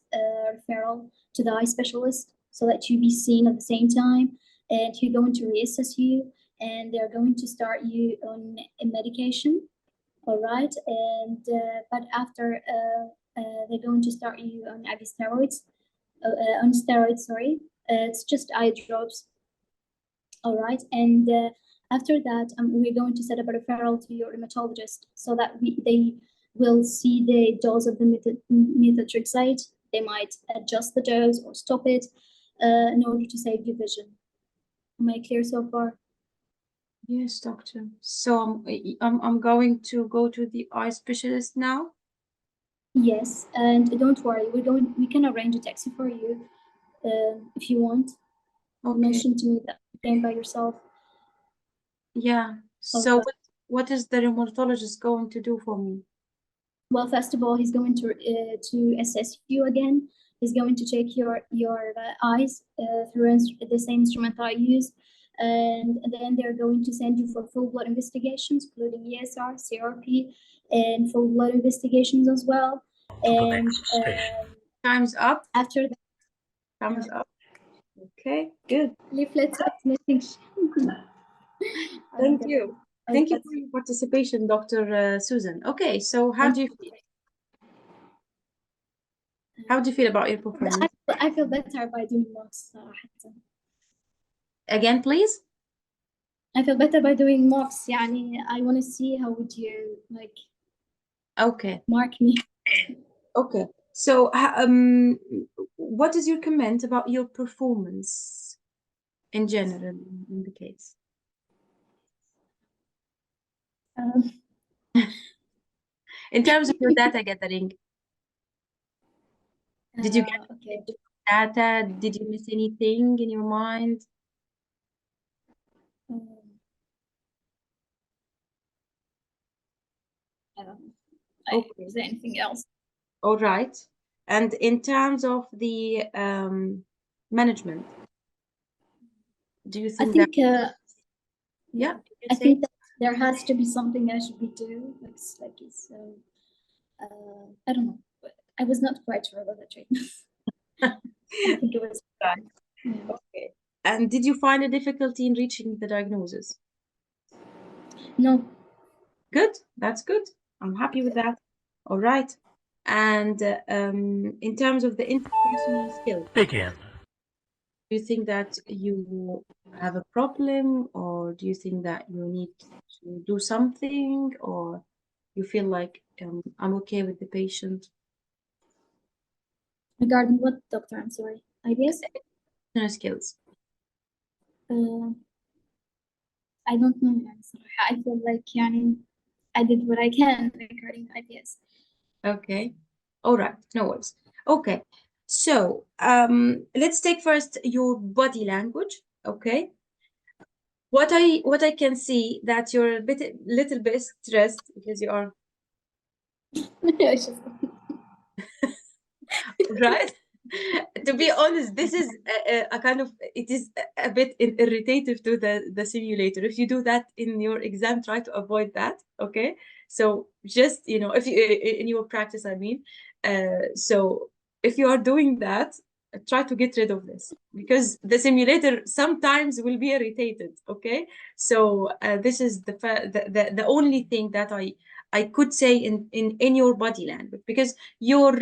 referral to the eye specialist so that you be seen at the same time, and he's going to reassess you, and they're going to start you on a medication. All right, and but after they're going to start you on IV steroids, on steroids. Sorry, it's just eye drops. All right, and after that, we're going to set up a referral to your rheumatologist so that they will see the dose of the methotrexate. They might adjust the dose or stop it in order to save your vision. Am I clear so far? Yes, doctor. So I'm going to go to the eye specialist now. Yes, and don't worry, we can arrange a taxi for you if you want. You Okay. mentioned to me that you came by yourself. Yeah. So Okay. what is the rheumatologist going to do for me? Well, first of all, he's going to assess you again. He's going to check your eyes through the same instrument I use. and then they're going to send you for full blood investigations, including ESR, CRP, and full blood investigations as well. To the And next station. Time's up. after that, Time's up. Okay, good. leaflet transmitting. Thank you. Thank you for your participation, Dr. Susan. Okay, so how do you feel? How do you feel about your performance? I feel better by doing mocks صراحة. Again, please. I feel better by doing mocks. يعني I want to see how would you like Okay. mark me. Okay. So, what is your comment about your performance in general in the case? In terms of your data gathering, did you get okay. data? Did you miss anything in your mind? I don't know. Okay. Is there anything else? All right. And in terms of the management, do you I think think that? yeah, you I can think say? that there has to be something I should be doing. It's like it's I don't know. But I was not quite sure about the treatment. I think it was Right. yeah. Okay. And did you find a difficulty in reaching the diagnosis? No. Good. That's good. I'm happy with that. All right. And in terms of the interpersonal skills, Begin. do you think that you have a problem, or do you think that you need to do something, or you feel like I'm okay with the patient? Regarding what, doctor? I'm sorry. IBS? Skills. I don't know يعني صراحة. I feel like يعني I did what I can regarding IBS. Okay. All right. No worries. Okay. So let's take first your body language. Okay. What I can see that you're a little bit stressed because you are right. To be honest, this is a kind of, it is a bit irritative to the simulator. If you do that in your exam, try to avoid that. Okay. So just, if you in your practice, I mean, so if you are doing that, try to get rid of this, because the simulator sometimes will be irritated. Okay. So this is the only thing that I could say in your body language, because your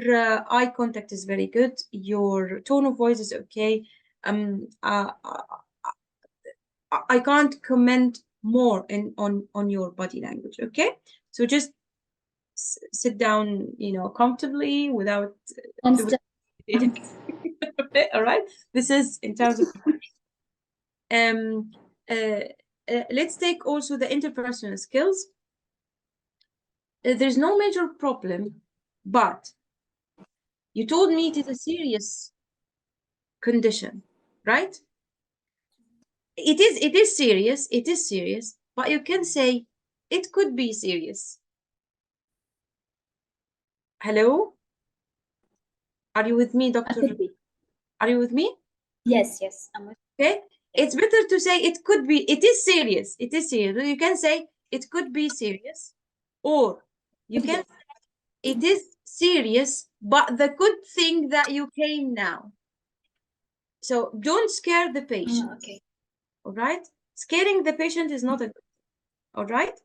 eye contact is very good, your tone of voice is okay. I can't comment more on your body language. Okay, so just sit down, comfortably without doing all right. This is in terms of let's take also the interpersonal skills. There's no major problem, but you told me it is a serious condition, right? It is serious, but you can say it could be serious. Hello? Are you with me, Doctor? Are you with me? Yes. I'm with you. Okay. It's better to say it could be, it is serious. It is serious. You can say it could be serious, or you can say it is serious, but the good thing that you came now. So don't scare the patient. Okay. All right. Scaring the patient is not a good thing. All right.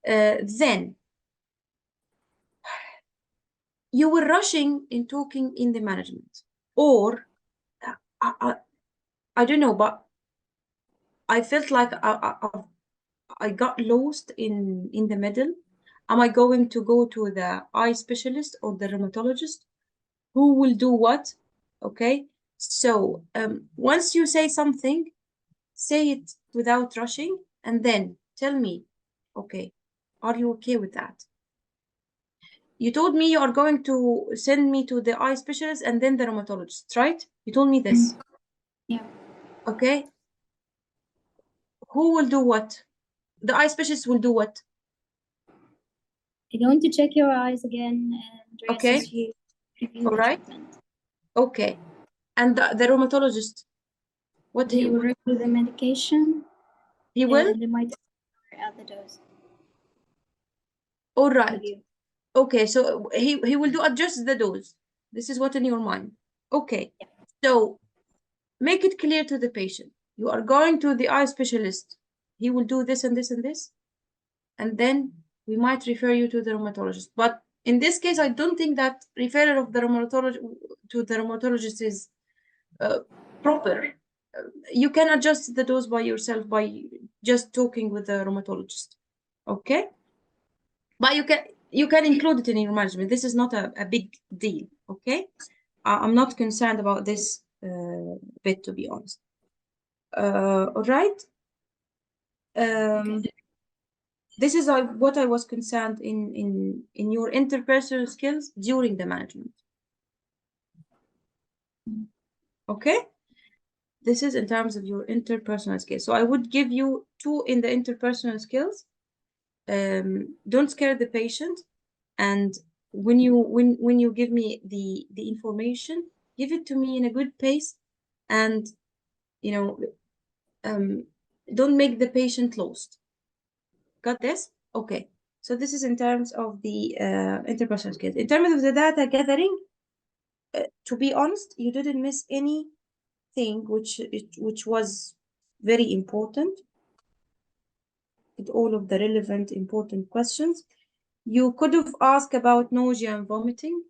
Then you were rushing in talking in the management, or I don't know, but I felt like I got lost in the middle. Am I going to go to the eye specialist or the rheumatologist? Who will do what? Okay. So once you say something, say it without rushing, and then tell me, okay, are you okay with that? You told me you are going to send me to the eye specialist and then the rheumatologist, right? You told me this. Yeah. Okay. Who will do what? The eye specialist will do what? You're going to check your eyes again and Okay. reassess you. All right. Okay. And the rheumatologist? What They will review the medication. he will? And they might add the dose. All right. Review. Okay, so he will do adjust the dose. This is what in your mind. Okay. Yeah. So make it clear to the patient. You are going to the eye specialist. He will do this and this and this. And then we might refer you to the rheumatologist. But in this case, I don't think that referral of the rheumatologist is proper. You can adjust the dose by yourself by just talking with the rheumatologist. Okay? But you can include it in your management. This is not a big deal. Okay? I'm not concerned about this bit, to be honest. All right. This is what I was concerned in your interpersonal skills during the management. Okay. This is in terms of your interpersonal skills. So I would give you 2 in the interpersonal skills. Don't scare the patient, and when you give me the information, give it to me in a good pace, and don't make the patient lost. Got this? Okay. So this is in terms of the interpersonal skills. In terms of the data gathering, to be honest, you didn't miss anything which was very important. With all of the relevant important questions. You could have asked about nausea and vomiting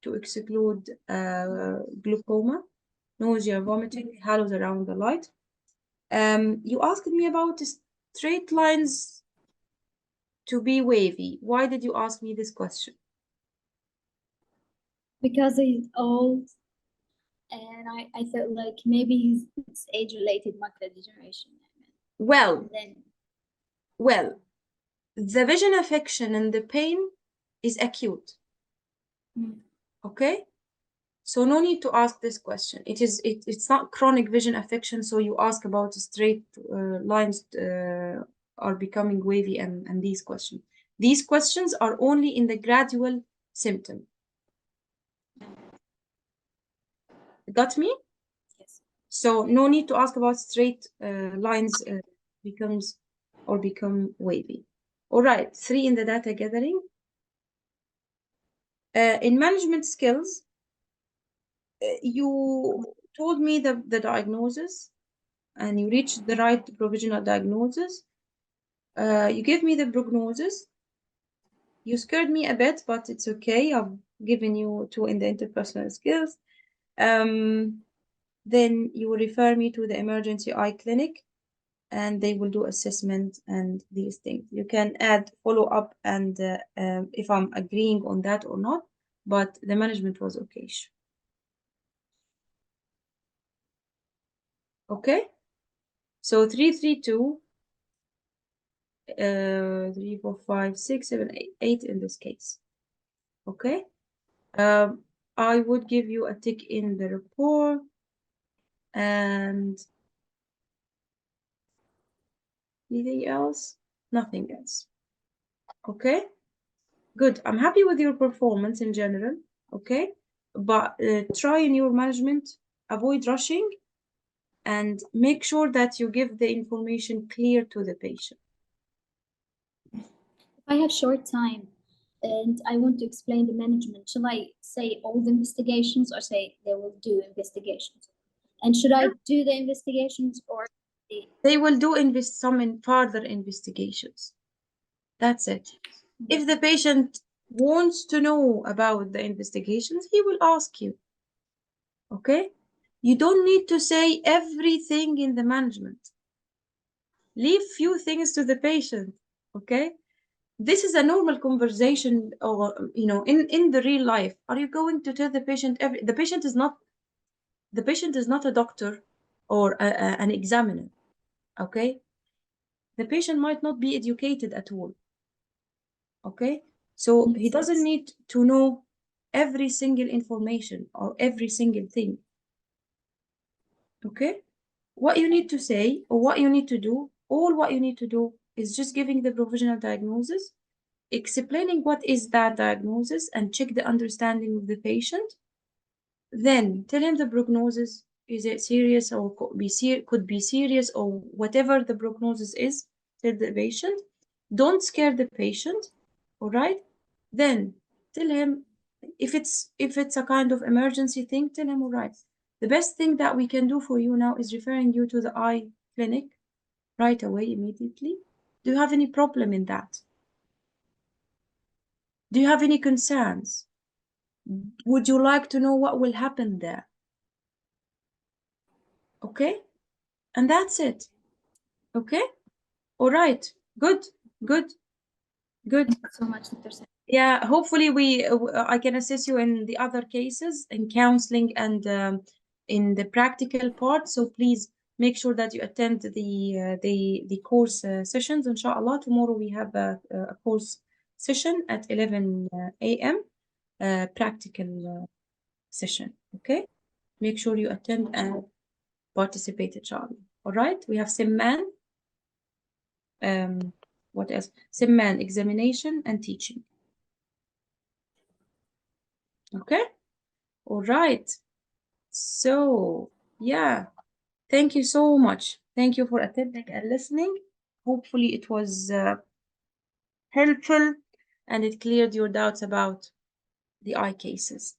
to exclude glaucoma, nausea, vomiting, halos around the light. You asked me about straight lines to be wavy. Why did you ask me this question? Because he's old, and I felt like maybe it's age-related macular degeneration. Well, the vision affection and the pain is acute. Okay? So no need to ask this question. It's not chronic vision affection, so you ask about straight lines are becoming wavy and these questions. These questions are only in the gradual symptom. Got me? Yes. So no need to ask about straight lines become wavy. All right, 3 in the data gathering. In management skills, you told me the diagnosis, and you reached the right provisional diagnosis. You gave me the prognosis. You scared me a bit, but it's okay. I've given you 2 in the interpersonal skills. Then you will refer me to the emergency eye clinic, and they will do assessment and these things. You can add follow-up and if I'm agreeing on that or not, but the management was okay. Okay? So 332, 3, 4, 5, 6, 7, 8 in this case. Okay? I would give you a tick in the report, and anything else? Nothing else. Okay? Good. I'm happy with your performance in general. Okay? But try in your management, avoid rushing, and make sure that you give the information clear to the patient. If I have short time and I want to explain the management, shall I say all the investigations or say they will do investigations? And should I do the investigations or they will do some further investigations? That's it. If the patient wants to know about the investigations, he will ask you. Okay? You don't need to say everything in the management. Leave few things to the patient. Okay? This is a normal conversation, or in the real life. Are you going to tell the patient the patient is not a doctor or an examiner? Okay? The patient might not be educated at all. Okay? So he doesn't need to know every single information or every single thing. Okay? What you need to say or what you need to do, what you need to do is just giving the provisional diagnosis, explaining what is that diagnosis, and check the understanding of the patient. Then tell him the prognosis is it serious or could be serious or whatever the prognosis is, tell the patient. Don't scare the patient, all right? Then tell him, if it's a kind of emergency thing, tell him, all right, the best thing that we can do for you now is referring you to the eye clinic right away, immediately. Do you have any problem in that? Do you have any concerns? Would you like to know what will happen there? Okay? And that's it. Okay? All right. Good. Good. Good. Thank you so much, Dr. Sam. Yeah, hopefully I can assist you in the other cases, in counseling and in the practical part. So please make sure that you attend the course sessions. Inshallah, tomorrow we have a course session at 11 a.m. Practical session. Okay, make sure you attend and participate, inshallah. All right, we have Simman. What else? Simman, examination and teaching. Okay. All right. So, yeah, thank you so much. Thank you for attending and listening. Hopefully, it was helpful and it cleared your doubts about the eye cases.